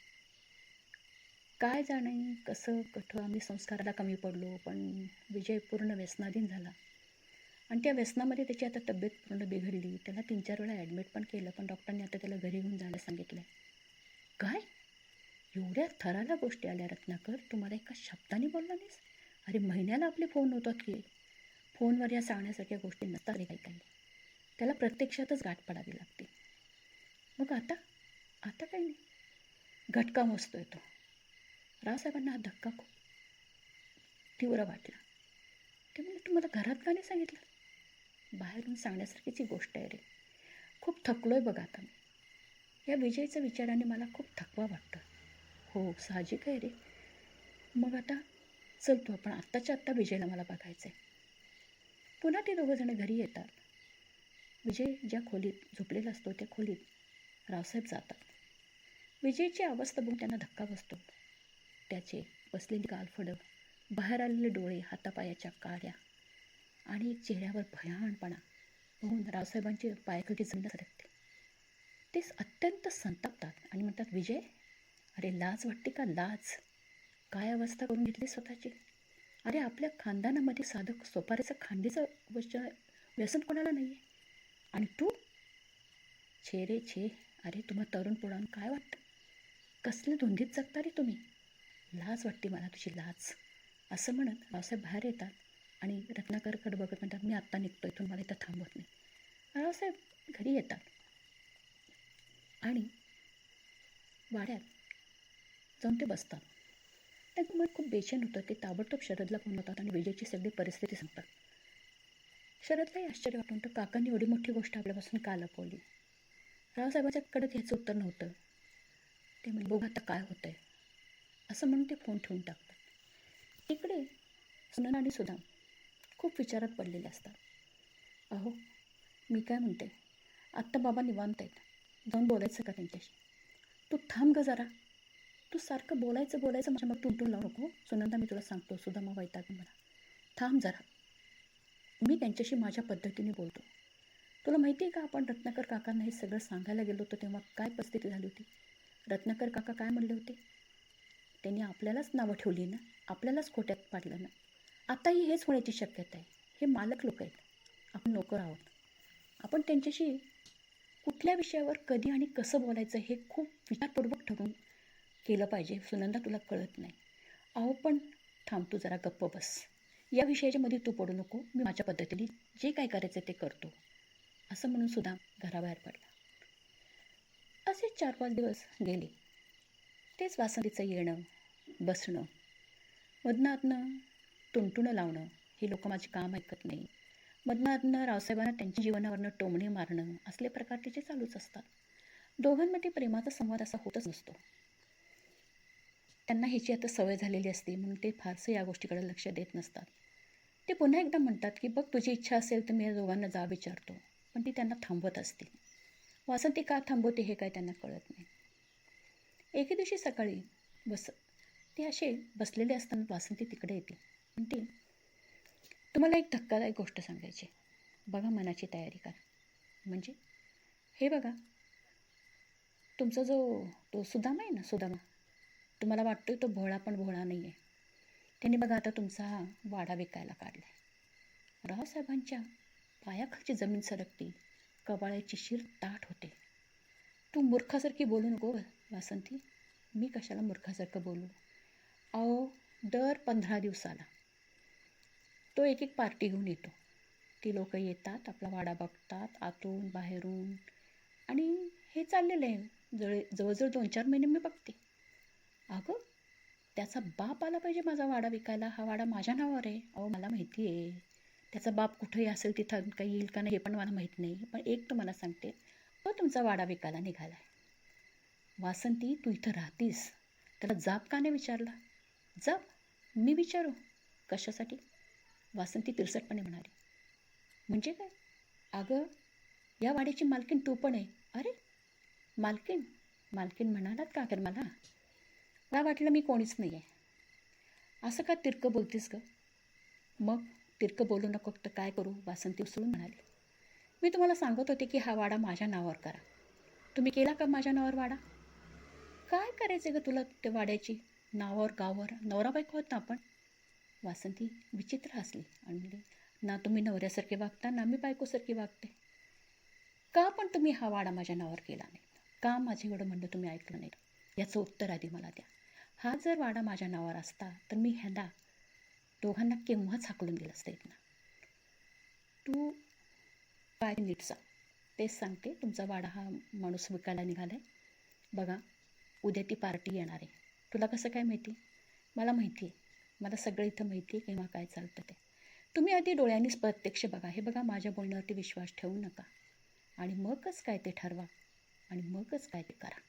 काय जाणे कसं कठं आम्ही संस्काराला कमी पडलो, पण विजय पूर्ण व्यसनाधीन झाला आणि त्या व्यसनामध्ये त्याची आता तब्येत पूर्ण बिघडली. त्याला 3-4 वेळा ॲडमिट पण केलं, पण डॉक्टरांनी आता त्याला घरी घेऊन जायला सांगितलं. काय एवढ्या थराला गोष्टी आल्या रत्नाकर, तुम्हाला एका शब्दाने बोलला नाहीस? अरे महिन्याला आपले फोन होतात की, फोनवर या सांगण्यासारख्या गोष्टी नसतात रे काही. त्याला प्रत्यक्षातच गाठ पडावी लागते. मग आता आता काही नाही. घटका मोजतोय तो. रावसाहेबांना हा धक्का खूप तीव्र वाटला. ते म्हणजे तुम्हाला घरात का नाही सांगितलं? बाहेरून सांगण्यासारखीच ही गोष्ट आहे रे. खूप थकलो आहे बघा आता मी. या विजयच्या विचाराने मला खूप थकवा वाटतो. हो, साहजिक आहे रे. मग आता चल तू, आपण आत्ताच्या आत्ता विजयला मला बघायचं आहे. पुन्हा ते दोघंजणं घरी येतात. विजय ज्या खोलीत झोपलेला असतो त्या खोलीत रावसाहेब जातात. विजयची अवस्था बघून त्यांना धक्का बसतो. त्याचे बसलेली गालफडं, बाहेर आलेले डोळे, हातापायाच्या काड्या आणि चेहऱ्यावर भयानपणा बघून रावसाहेबांची पायाखालची जमीन सरकते. ते अत्यंत संतापतात आणि म्हणतात, विजय, अरे लाज वाटते का? लाज? काय अवस्था करून घेतली स्वतःची? अरे आपल्या खानदानामध्ये साधं सोपाऱ्याचं खांडीचं व्यसन कोणाला नाही आहे, आणि तू? छे रे छे. अरे तुम्हा तरुण पोरांना काय वाटतं? कसले धुंदीत जगता रे तुम्ही? लाज वाटते मला तुझी, लाज. असं म्हणत रावसाहेब बाहेर येतात आणि रत्नाकरकडे बघत म्हणतात, मी आत्ता निघतो इथून, मला इथं थांबवत नाही. रावसाहेब घरी येतात आणि वाड्यात जाऊन ते बसतात. त्यांचं मन खूप बेचैन होतं. ते ताबडतोब शरदला फोन होतात आणि विजयची सगळी परिस्थिती सांगतात. शरदलाही आश्चर्य वाटून, तर काकांनी एवढी मोठी गोष्ट आपल्यापासून का लपवली? रावसाहेबाच्याकडे ह्याचं उत्तर नव्हतं. ते म्हणजे बघू आता काय होतंय, असं म्हणून ते फोन ठेवून टाकतात. इकडे सुनंदा आणि सुदाम खूप विचारात पडलेले असतात. अहो, मी काय म्हणते, आत्ता बाबा निवांत आहेत, जाऊन बोलायचं का त्यांच्याशी? तू थांब ग जरा. तू सारखं बोलायचं माझ्या मग टुंटून लावू नको. सुनंदा, मी तुला सांगतो, सुदामा वैतागेल मला. थांब जरा, मी त्यांच्याशी माझ्या पद्धतीने बोलतो. तुला माहिती आहे का, आपण रत्नाकर काकांना हे सगळं सांगायला गेलो होतो तेव्हा काय परिस्थिती झाली होती? रत्नाकर काका काय म्हणले होते? त्यांनी आपल्यालाच नावं ठेवली ना, आपल्यालाच खोट्यात पाडलं ना. आताही हेच होण्याची शक्यता आहे. हे मालक लोक आहेत, आपण नोकर आहोत. आपण त्यांच्याशी कुठल्या विषयावर कधी आणि कसं बोलायचं हे खूप विचारपूर्वक ठरवून केलं पाहिजे. सुनंदा, तुला कळत नाही. अहो पण थांब, तू जरा गप्प बस. या विषयाच्या मध्ये तू पडू नको. मी माझ्या पद्धतीने जे काय करायचं ते करतो, असं म्हणून सुद्धा घराबाहेर पडला. असे 4-5 दिवस गेले. तेच वासंतीचं येणं, बसणं, मधनं टुणटुणं लावणं. हे लोक माझे काम ऐकत नाही. मधनं रावसाहेबांना त्यांच्या जीवनावरनं टोमणे मारणं, असले प्रकार त्याचे चालूच असतात. दोघांमध्ये प्रेमाचा संवाद असा होतच नसतो. त्यांना ह्याची आता सवय झालेली असते म्हणून ते फारसं या गोष्टीकडे लक्ष देत नसतात. ते पुन्हा एकदा म्हणतात की बघ, तुझी इच्छा असेल तर मी या दोघांना जा विचारतो, पण ती त्यांना थांबवत असते. वासंती का थांबवते हे काय त्यांना कळत नाही. एके दिवशी सकाळी ते असे बसलेले असताना वासंती तिकडे येते. म्हणते, तुम्हाला एक धक्कादायक गोष्ट सांगायची. बघा, मनाची तयारी करा. म्हणजे हे बघा, तुमचा जो तो सुदामा आहे ना, सुदामा, तुम्हाला वाटतोय तो भोळा, पण भोळा नाही आहे. त्यांनी बघा आता तुमचा वाडा विकायला काढला आहे. रावसाहेबांच्या पायाखालची जमीन सरकते, कवाळ्याची शिर ताठ होते. तू मूर्खासारखी बोलू नको वासंती. मी कशाला मूर्खासारखं बोलू? अहो, दर 15 दिवसाला तो एक एक पार्टी घेऊन येतो. ती लोक येतात, आपला वाडा बघतात आतून बाहेरून. आणि हे चाललेलं आहे जवळजवळ 2-4 महिने मी बघते. अगं, त्याचा बाप आला पाहिजे माझा वाडा विकायला. हा वाडा माझ्या नावावर आहे. अहो, मला माहिती आहे त्याचा बाप कुठेही असेल तिथं काही येईल का नाही हे पण मला माहीत नाही. पण एक तुम्हाला सांगते, तो तुमचा वाडा विकायला निघाला आहे. वासंती, तू इथं राहतीस, त्याला जाब का नाही विचारला? जाब? मी विचारू? कशासाठी? वासंती तिरसटपणे म्हणाली. म्हणजे काय? अगं, या वाड्याची मालकीण तू पण आहे. अरे, मालकीण? मालकीण म्हणालात का तर मला वाटलं मी कोणीच नाही आहे. असं का तिरकं बोलतीस ग? मग तिरकं बोलू नको तर काय करू? वासंती उसळून म्हणाली. मी तुम्हाला सांगत होते की हा वाडा माझ्या नावावर करा. तुम्ही केला का माझ्या नावावर वाडा? काय करायचं ग तुला त्या वाड्याची? नावावर गावावर नवरा बायको होत ना आपण. वासंती विचित्र हसली आणि म्हणली, ना तुम्ही नवऱ्यासारखे वागता ना मी बायकोसारखी वागते. का पण तुम्ही हा वाडा माझ्या नावावर केला नाही? का माझे एवढं म्हणणं तुम्ही ऐकलं नाही? याचं उत्तर आधी मला द्या. हा जर वाडा माझ्या नावावर असता तर मी ह्याला दोघांना केव्हाच हाकलून दिलं असतं ना. तू काय नीट सांग. तेच सांगते, तुमचा वाडा हा माणूस विकायला निघाला आहे. बघा, उद्या ती पार्टी येणार आहे. तुला कसं काय माहिती? मला माहिती आहे. मला सगळं इथं माहिती आहे केव्हा काय चालतं ते. तुम्ही आधी डोळ्यांनीच प्रत्यक्ष बघा. हे बघा, माझ्या बोलण्यावरती विश्वास ठेवू नका आणि मगच काय ते ठरवा आणि मगच काय ते करा.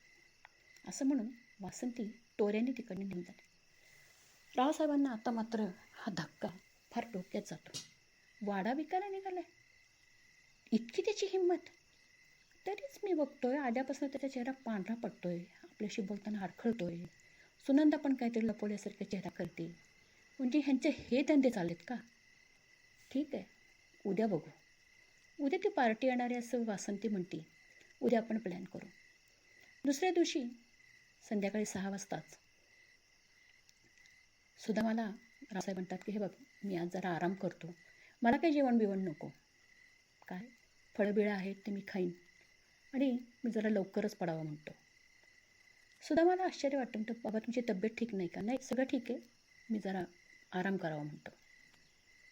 असं म्हणून वासंती तोऱ्याने तिकडे निघून जाते. रावसाहेबांना आता मात्र हा धक्का फार डोक्यात जातो. वाडा विकायला निघालाय, इतकी त्याची हिंमत. तरीच मी बघतोय आल्यापासून त्याचा चेहरा पांढरा पडतोय, आपल्याशी बोलताना अडखळतोय. सुनंदा पण काहीतरी लपवल्यासारखा चेहरा करते. म्हणजे ह्यांचे हे धंदे चाललेत का? ठीक आहे, उद्या बघू. उद्या ती पार्टी येणार आहे असं वासंती म्हणते. उद्या आपण प्लॅन करू. दुसऱ्या दिवशी संध्याकाळी 6 वाजताच सुद्धा मला रावसाहेब म्हणतात की हे बघ, मी आज जरा आराम करतो, मला काही जेवण बिवण नको. काय फळबिळं आहेत ते मी खाईन आणि मी जरा लवकरच पडावं म्हणतो. सुद्धा मला आश्चर्य वाटतं. म्हणतो, बाबा तुमची तब्येत ठीक नाही का? नाही, सगळं ठीक आहे, मी जरा आराम करावा म्हणतो.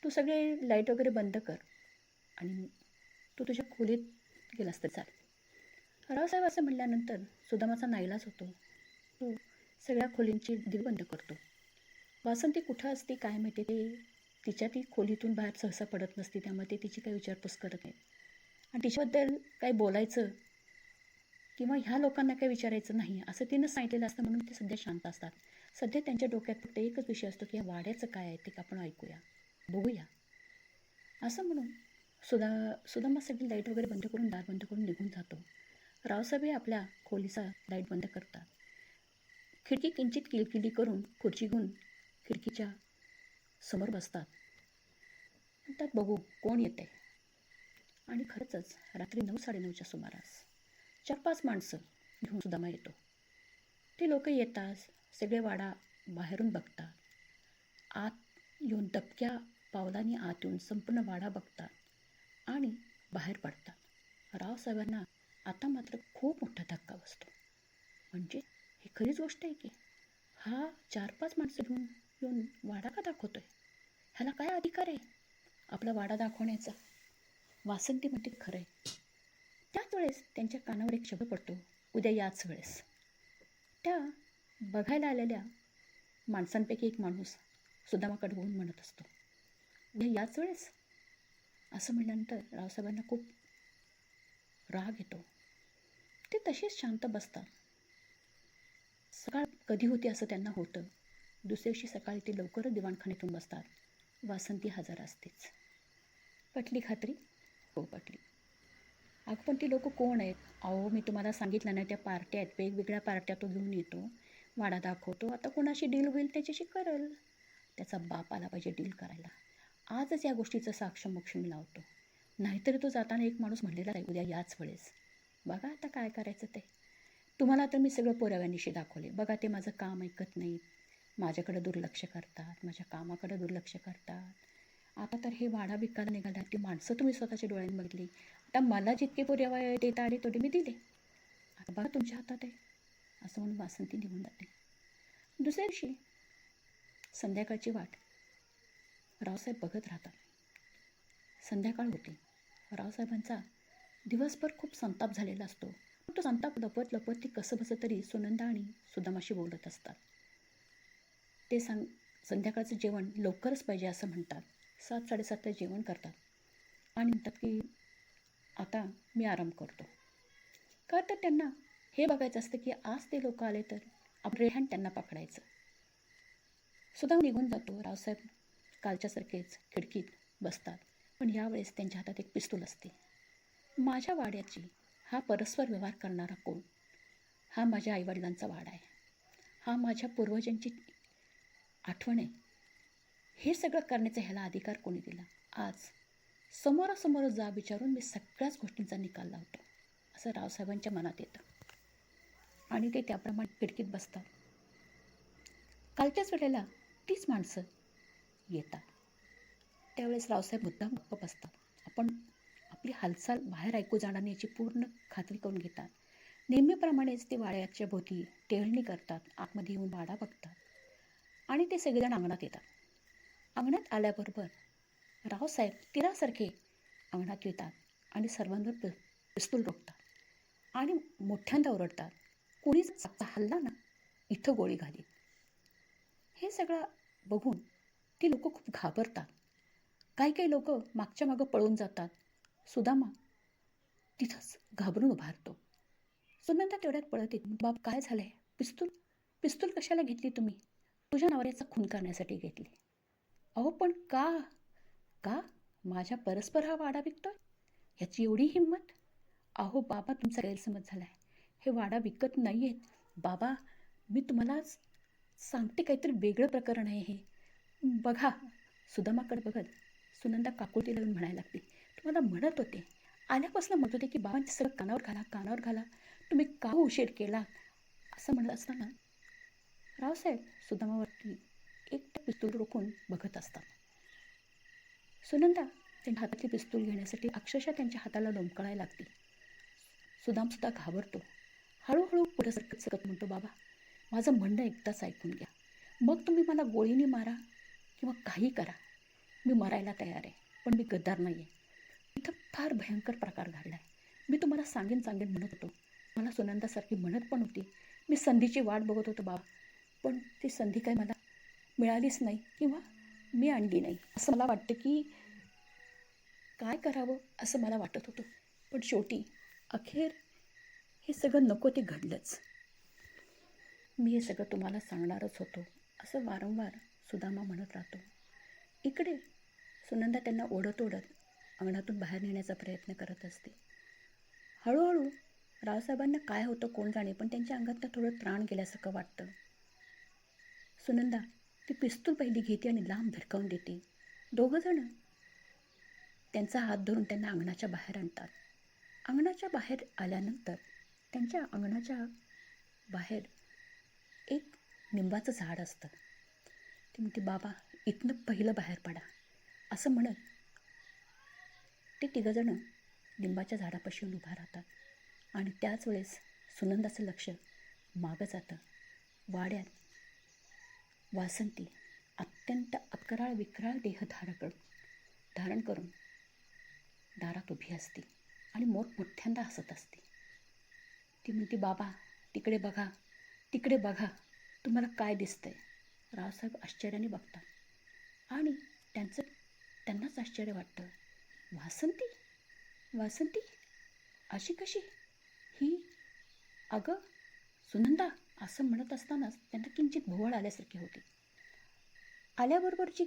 तू सगळे लाईट वगैरे बंद कर आणि तू तुझ्या खोलीत गेलास तर चाल. रावसाहेब असं म्हणल्यानंतर सुदामाचा नाईलाज होतो. तो सगळ्या खोलींची दिवे बंद करतो. वासंती कुठं असते काय माहिती, ते तिच्या ती खोलीतून बाहेर सहसा पडत नसते. त्यामुळे ते तिची काही विचारपूस करत नाही आणि तिच्याबद्दल काही बोलायचं किंवा ह्या लोकांना काही विचारायचं नाही असं तिनं सांगितलेलं असतं. म्हणून ते सध्या शांत असतात. सध्या त्यांच्या डोक्यात फक्त एकच विषय असतो की या वाड्याचं काय आहे ते आपण ऐकूया, बघूया. असं म्हणून सुदामा सगळी लाईट वगैरे बंद करून दार बंद करून निघून जातो. रावसाहेब आपल्या खोलीचा लाईट बंद करतात. खिडकी किंचित किलकिली करून खुर्ची घेऊन खिडकीच्या समोर बसतात. म्हणतात, बघू कोण येते. आणि खरंच रात्री 9-9:30च्या सुमारास 4-5 माणसं घेऊन सुदामा येतो. ते लोक येतात, सगळे वाडा बाहेरून बघतात. आत येऊन दबक्या पावलांनी आत येऊन संपूर्ण वाडा बघतात आणि बाहेर पडतात. रावसाहेबांना आता मात्र खूप मोठा धक्का बसतो. म्हणजे ही खरीच गोष्ट आहे की हा 4-5 माणसं घेऊन येऊन वाडा का दाखवतोय? ह्याला काय अधिकार आहे आपला वाडा दाखवण्याचा? वासंती म्हणते खरं आहे. त्याच वेळेस त्यांच्या कानावर एक शब्द पडतो, उद्या याच वेळेस. त्या बघायला आलेल्या माणसांपैकी एक माणूस सुदामाकडे बघून म्हणत असतो, उद्या याच वेळेस. असं म्हणल्यानंतर रावसाहेबांना खूप राग येतो. ते तसेच शांत बसतात. सकाळ कधी होती असं त्यांना होतं. दुसऱ्या दिवशी सकाळी ते लवकरच दिवाणखान्यातून बसतात. वासंती हजर असतेच. पटली खात्री? हो, पटली. अगं पण ती लोक कोण आहेत? अहो, मी तुम्हाला सांगितलं ना, त्या पार्ट्या आहेत, वेगवेगळ्या पार्ट्या तो घेऊन येतो, वाडा दाखवतो. आता कोणाशी डील होईल त्याच्याशी करेल. त्याचा बाप आला पाहिजे डील करायला. आजच या गोष्टीचं साक्ष मी लावतो. नाहीतरी तो जाताना एक माणूस म्हणलेला आहे, उद्या याच वेळेस. बघा आता काय करायचं ते. तुम्हाला तर मी सगळं पुराव्यानिशी दाखवले. बघा, ते माझं काम ऐकत नाहीत, माझ्याकडं दुर्लक्ष करतात, माझ्या कामाकडं दुर्लक्ष करतात. आता तर हे वाडा विकायला निघाला, ती माणसं तुम्ही स्वतःच्या डोळ्यांनी बघितली. आता मला जितके पुरावे देता आले तेवढे मी दिले. आता बघा तुमच्या हातात आहे. असं म्हणून वासंती निघून जाते. दुसऱ्या दिवशी संध्याकाळची वाट रावसाहेब बघत राहतात. संध्याकाळ होते. रावसाहेबांचा दिवसभर खूप संताप झालेला असतो. पण तो संताप लपत लपत ती कसंबसं तरी सुनंदा आणि सुदामाशी बोलत असतात. ते संध्याकाळचं जेवण लवकरच पाहिजे असं म्हणतात. 7-7:30ला जेवण करतात आणि म्हणतात की आता मी आराम करतो. का तर त्यांना हे बघायचं असतं की आज ते लोक आले तर आपले हँड त्यांना पकडायचं. सुदाम निघून जातो. रावसाहेब कालच्यासारखेच खिडकीत बसतात. पण यावेळेस त्यांच्या हातात एक पिस्तूल असते. माझ्या वाड्याची हा परस्पर व्यवहार करणारा कोण? हा माझ्या आईवडिलांचा वाडा आहे. हा माझ्या पूर्वजांची आठवण आहे. हे सगळं करण्याचा ह्याला अधिकार कोणी दिला? आज समोरासमोर जा विचारून मी सगळ्याच गोष्टींचा निकाल लावतो असं रावसाहेबांच्या मनात येतं आणि ते त्याप्रमाणे खिडकीत बसतात. कालच्याच वेळेला तीच माणसं येतात. त्यावेळेस रावसाहेब मुद्दाम गप्प बसतात. आपण आपली हालचाल बाहेर ऐकू जाणार नाही याची पूर्ण खात्री करून घेतात. नेहमीप्रमाणेच ते वाड्याच्या भोवती टेहळणी करतात. आतमध्ये येऊन वाडा बघतात आणि ते सगळेजण अंगणात येतात. अंगणात आल्याबरोबर रावसाहेब तिरासारखे अंगणात येतात आणि सर्वांवर पिस्तूल रोखतात आणि मोठ्यांदा ओरडतात, कोणीच हल्ला ना इथं गोळी घाली. हे सगळं बघून ती लोक खूप घाबरतात. काही काही लोक मागच्या मागं पळून जातात. सुदामा तिथंच घाबरून उभारतो. सुनंदा तेवढ्यात पळत येते. बाप काय झालंय? पिस्तूल पिस्तूल कशाला घेतली तुम्ही? तुझ्या नवऱ्याचा खून करण्यासाठी घेतली. अहो पण का? का? माझ्या परस्पर हा वाडा विकतोय? ह्याची एवढी हिंमत? अहो बाबा तुमचा गैरसमज झाला आहे. हे वाडा विकत नाही आहेत. बाबा मी तुम्हाला सांगते काहीतरी वेगळं प्रकरण आहे हे. बघा. सुदामाकडे बघत सुनंदा काकुळतीला येऊन म्हणायला लागते, तुम्हाला म्हणत होते आल्यापासून म्हणत होते की बाबांचं सगळं कानावर घाला कानावर घाला. तुम्ही का उशीर केला? असं म्हणत असताना रावसाहेब सुदामावरती एक पिस्तूल रोखून बघत असतात. सुनंदा त्यांच्या हातातली पिस्तूल घेण्यासाठी अक्षरशः त्यांच्या हाताला लोंबकळायला लागते. सुदामसुद्धा घाबरतो. हळूहळू पुढे सरकत सरकत म्हणतो, बाबा माझं म्हणणं एकदाच ऐकून घ्या. मग तुम्ही मला गोळीने मारा किंवा काही करा. मी मरायला तयार आहे. पण मी गद्दार नाही आहे. इथं फार भयंकर प्रकार घडला आहे. मी तुम्हाला सांगेन म्हणत होतो. मला सुनंदासारखी म्हणत पण होती. मी संधीची वाट बघत होतो बाबा. पण ती संधी काही मला मिळालीच नाही किंवा मी आणली नाही. असं मला वाटतं की काय करावं असं मला वाटत होतं. पण शेवटी अखेर हे सगळं नको ते घडलंच. मी हे सगळं तुम्हाला सांगणारच होतो असं वारंवार सुदामा म्हणत राहतो. इकडे सुनंदा त्यांना ओढत ओढत अंगणातून बाहेर नेण्याचा प्रयत्न करत असते. हळूहळू रावसाहेबांना काय होतं कोण जाणे, पण त्यांच्या अंगातनं थोडं प्राण गेल्यासारखं वाटतं. सुनंदा ती पिस्तूल पहिली घेते आणि लांब भिरकावून देते. दोघंजणं त्यांचा हात धरून त्यांना अंगणाच्या बाहेर आणतात. अंगणाच्या बाहेर आल्यानंतर त्यांच्या अंगणाच्या बाहेर एक निंबाचं झाड असतं. ती म्हणते, बाबा इथनं पहिलं बाहेर पडा असं म्हणत ते तिघंजणं लिंबाच्या झाडापाशी येऊन उभा राहतात आणि त्याच वेळेस सुनंदाचं लक्ष मागं जातं. वाड्यात वासंती अत्यंत अकराळ विक्राळ देह धारण करून दारात उभी असते आणि मोठमोठ्यांदा हसत असते. ती म्हणते, बाबा तिकडे बघा तिकडे बघा, तुम्हाला काय दिसतंय? रावसाहेब आश्चर्याने बघतात आणि त्यांनाच आश्चर्य वाटतं. वासंती वासंती अशी कशी? ही अगं सुनंदा असं म्हणत असतानाच त्यांना किंचित भोवळ आल्यासारखे होते. आल्याबरोबरची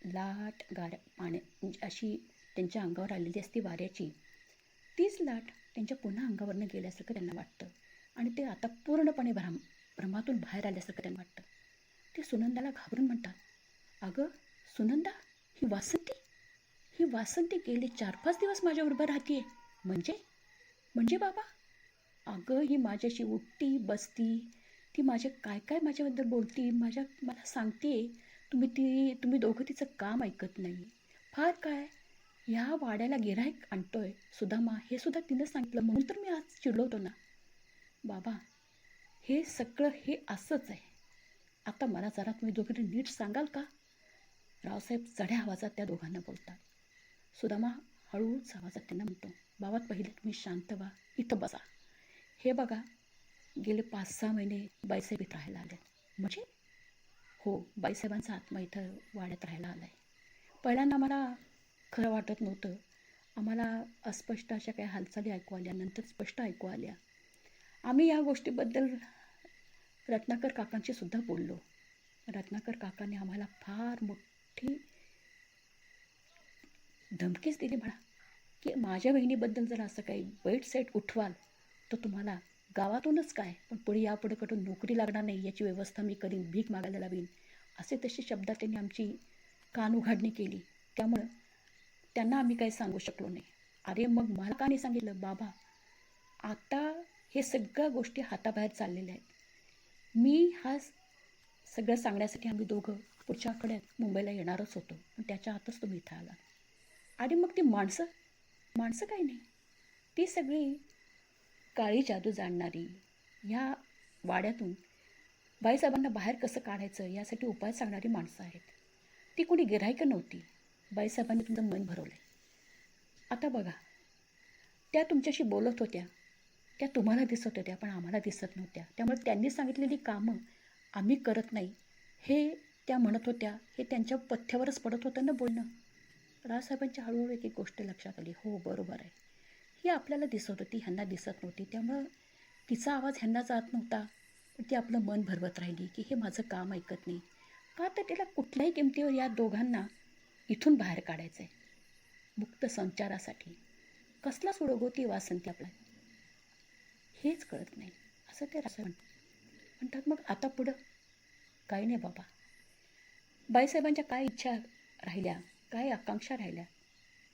लाट गाड्या पाण्या म्हणजे अशी त्यांच्या अंगावर आलेली असती वाऱ्याची, तीच लाट त्यांच्या पुन्हा अंगावरनं गेल्यासारखं त्यांना वाटतं आणि ते आता पूर्णपणे भ्रमातून बाहेर आल्यासारखं त्यांना वाटतं. ते सुनंदाला घाबरून म्हणतात, अगं सुनंदा ही वासंती गेले 4-5 दिवस माझ्याबरोबर राहतीये. म्हणजे बाबा? अगं ही माझ्याशी उठती बसती, ती माझे काय काय माझ्याबद्दल बोलती, मला सांगते. तुम्ही दोघं तिचं काम ऐकत नाही. फार काय ह्या वाड्याला गिऱ्हाईक आणतोय सुदामा, हे सुद्धा तिनं सांगितलं म्हणून तर मी आज चिडलो होतो ना. बाबा हे सगळं हे असंच आहे. आता मला जरा तुम्ही दोघांनी नीट सांगाल का? रावसाहेब चढ्या आवाजात त्या दोघांना बोलतात. सुदामा हळूच आवाजात त्यांना म्हणतो, बाबा पहिले तुम्ही शांत व्हा, इथं बसा. हे बघा, गेले 5-6 महिने बाईसाहेब इथं राहायला आले. म्हणजे? हो, बाईसाहेबांचा आत्मा इथं वाड्यात राहायला आला आहे. पहिल्यांदा आम्हाला खरं वाटत नव्हतं. आम्हाला अस्पष्ट अशा काही हालचाली ऐकू आल्या, नंतर स्पष्ट ऐकू आल्या. आम्ही या गोष्टीबद्दल रत्नाकर काकांशी सुद्धा बोललो. रत्नाकर काकांनी आम्हाला फार मोठी धमकीच दिली म्हणा, की माझ्या बहिणीबद्दल जर असं काही वाईट साईट उठवाल तर तुम्हाला गावातूनच काय, पण पुढे यापुढे कुठून नोकरी लागणार नाही याची व्यवस्था मी करीन, भीक मागायला लावीन, असे तसे शब्दात त्यांनी आमची कान उघाडणी केली. त्यामुळं त्यांना आम्ही काही सांगू शकलो नाही. अरे मग मला का नाही सांगितलं? बाबा, आता हे सगळ्या गोष्टी हाताबाहेर चाललेल्या आहेत. मी हा सगळं सांगण्यासाठी आम्ही दोघं पुढच्या आठवड्यात मुंबईला येणारच होतो, पण त्याच्या आतच तुम्ही इथं आला. आणि मग ती माणसं माणसं काही नाही, ती सगळी काळी जादू जाणणारी ह्या वाड्यातून बाईसाहेबांना बाहेर कसं काढायचं यासाठी उपाय सांगणारी माणसं आहेत. ती कोणी गिऱ्हाईकं नव्हती. बाईसाहेबांनी तुमचं मन भरवलं आहे. आता बघा, त्या तुमच्याशी बोलत होत्या, त्या तुम्हाला दिसत होत्या पण आम्हाला दिसत नव्हत्या. त्यामुळे त्यांनी सांगितलेली कामं आम्ही करत नाही हे त्या म्हणत होत्या. हे त्यांच्या पथ्यावरच पडत होतं ना बोलणं. रावसाहेबांच्या हळूहळू एक एक गोष्ट लक्षात आली. हो, बरोबर आहे, ही आपल्याला दिसत होती, ह्यांना दिसत नव्हती. त्यामुळं तिचा आवाज ह्यांना जात नव्हता, पण ती आपलं मन भरवत राहिली की हे माझं काम ऐकत नाही. का तर तिला कुठल्याही किमतीवर या दोघांना इथून बाहेर काढायचं आहे, मुक्त संचारासाठी. कसला सुडोगोती वासंती आपला, हेच कळत नाही. असं ते रावसाहेब म्हणतात. मग आता पुढं काही नाही बाबा. बाईसाहेबांच्या काय इच्छा राहिल्या, काय आकांक्षा राहिल्या,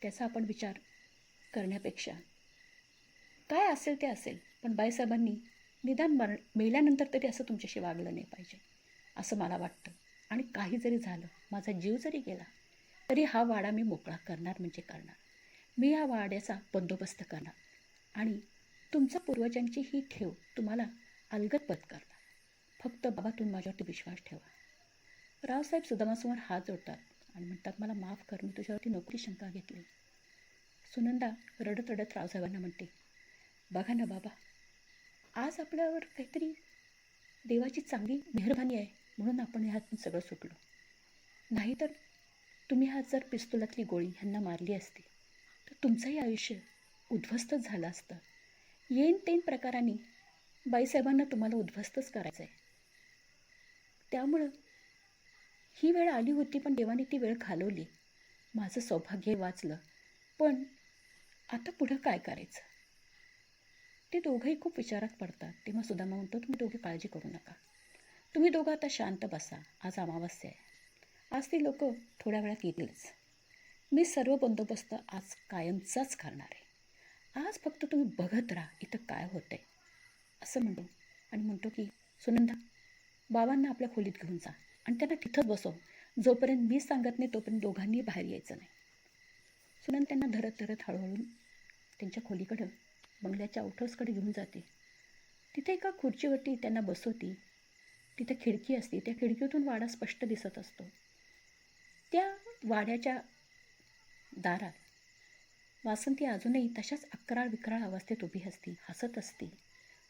त्याचा आपण विचार करण्यापेक्षा काय असेल ते असेल, पण बाईसाहेबांनी निदान मेल्यानंतर तरी असं तुमच्याशी वागलं नाही पाहिजे असं मला वाटतं. आणि काही जरी झालं, माझा जीव जरी गेला, तरी हा वाडा मी मोकळा करणार म्हणजे करणार. मी या वाड्याचा बंदोबस्त करणार आणि तुमच्या पूर्वजांची ही ठेव तुम्हाला अलगद करणार. फक्त बाबा तुम्ही माझ्यावरती विश्वास ठेवा. रावसाहेब सुदामासमोर हात जोडतात आणि म्हणतात, मला माफ कर, मी तुझ्यावरती नोकरी शंका घेतली. सुनंदा रडत रडत रावसाहेबांना म्हणते, बघा ना बाबा, आज आपल्यावर काहीतरी देवाची चांगली मेहरबानी आहे म्हणून आपण ह्यातून सगळं सुटलो. नाहीतर तुम्ही आज जर पिस्तुलातली गोळी ह्यांना मारली असती तर तुमचंही आयुष्य उद्ध्वस्तच झालं असतं. येन तेन प्रकाराने बाईसाहेबांना तुम्हाला उद्ध्वस्तच करायचं आहे. त्यामुळं ही वेळ आली होती, पण देवाने ती वेळ घालवली. माझं सौभाग्य वाचलं. पण आता पुढं काय करायचं? ते दोघंही खूप विचारात पडतात. तेव्हा सुदामा म्हणतो, तुम्ही दोघे काळजी करू नका, तुम्ही दोघं आता शांत बसा. आज अमावस्या आहे, आज ती लोक थोड्या वेळात येतीलच. मी सर्व बंदोबस्त आज कायमचाच करणार आहे. आज फक्त तुम्ही बघत राहा इथं काय होतंय, असं म्हणतो. आणि म्हणतो की सुनंदा, बाबांना आपल्या खोलीत घेऊन जा आणि त्यांना तिथंच बसव. जोपर्यंत मी सांगत नाही तोपर्यंत दोघांनी बाहेर यायचं नाही. सुनंदा त्यांना धरत धरत हळूहळू त्यांच्या खोलीकडं, बंगल्याच्या आउटहाऊसकडे घेऊन जाते. तिथे एका खुर्चीवरती त्यांना बसवती. तिथे खिडकी असते, त्या खिडकीतून वाडा स्पष्ट दिसत असतो. त्या वाड्याच्या दारात वासंती अजूनही तशाच अकराळ विक्राळ अवस्थेत उभी असती, हसत असती,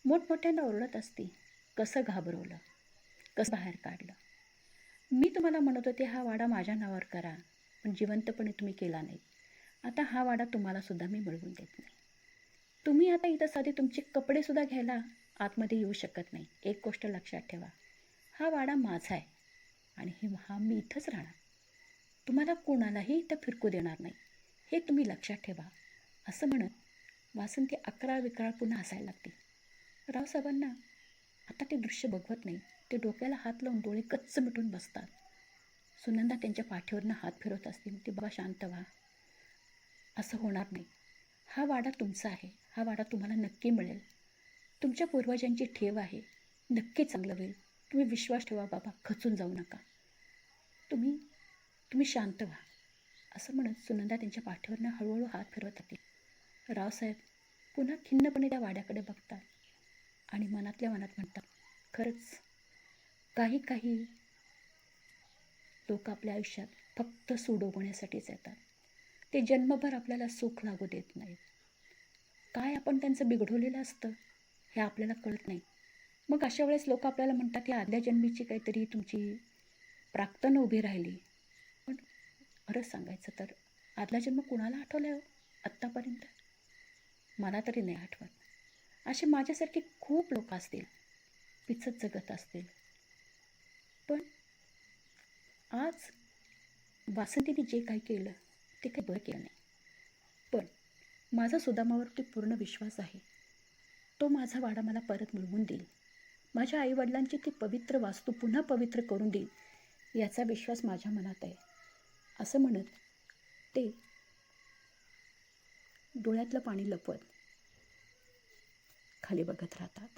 मोठमोठ्यांना ओरडत असती. कसं घाबरवलं, कसं बाहेर काढलं. मी तुम्हाला म्हणत होते हा वाडा माझ्या नावावर करा, पण जिवंतपणे तुम्ही केला नाही. आता हा वाडा तुम्हालासुद्धा मी मिळवून देत नाही. तुम्ही आता इथं साधे तुमचे कपडेसुद्धा घ्यायला आतमध्ये येऊ शकत नाही. एक गोष्ट लक्षात ठेवा, हा वाडा माझा आहे आणि मी इथंच राहणार. तुम्हाला कोणालाही इथं फिरकू देणार नाही, हे तुम्ही लक्षात ठेवा. असं म्हणत वासंती अकराळ विक्राळ पुन्हा हसायला लागते. रावसाहेबांना आता ते दृश्य बघवत नाही. ते डोक्याला हात लावून डोळे कच्च मिटून बसतात. सुनंदा त्यांच्या पाठीवरनं हात फिरवत असते. ते बाबा शांत व्हा, असं होणार नाही. हा वाडा तुमचा आहे, हा वाडा तुम्हाला नक्की मिळेल. तुमच्या पूर्वजांची ठेव आहे, नक्की चांगलं होईल. तुम्ही विश्वास ठेवा बाबा, खचून जाऊ नका. तुम्ही शांत व्हा, असं म्हणत सुनंदा त्यांच्या पाठीवरनं हळूहळू हात फिरवत होती. रावसाहेब पुन्हा खिन्नपणे त्या वाड्याकडे बघतात आणि मनातल्या मनात म्हणतात, खरंच काही काही लोक आपल्या आयुष्यात फक्त सोडवण्यासाठीच येतात. ते जन्मभर आपल्याला सुख लागू देत नाहीत. काय आपण त्यांचं बिघडवलेलं असतं हे आपल्याला कळत नाही. मग अशा वेळेस लोक आपल्याला म्हणतात की आदल्या जन्मीची काहीतरी तुमची प्राक्तन उभी राहिली. पण खरंच सांगायचं तर आदला जन्म कुणाला आठवला आहे हो आत्तापर्यंत? मला तरी नाही आठवत. असे माझ्यासारखे खूप लोक असतील, पिचत जगत असतील. पण आज वासंतीने जे काही केलं ते काही बरं केलं नाही. पण माझा सुदामावरती पूर्ण विश्वास आहे. तो माझा वाडा मला परत मिळवून देईल. माझ्या आईवडिलांची ती पवित्र वास्तू पुन्हा पवित्र करून देईल याचा विश्वास माझ्या मनात आहे. असं म्हणत ते डोळ्यातलं पाणी लपवत खाली बघत राहतात.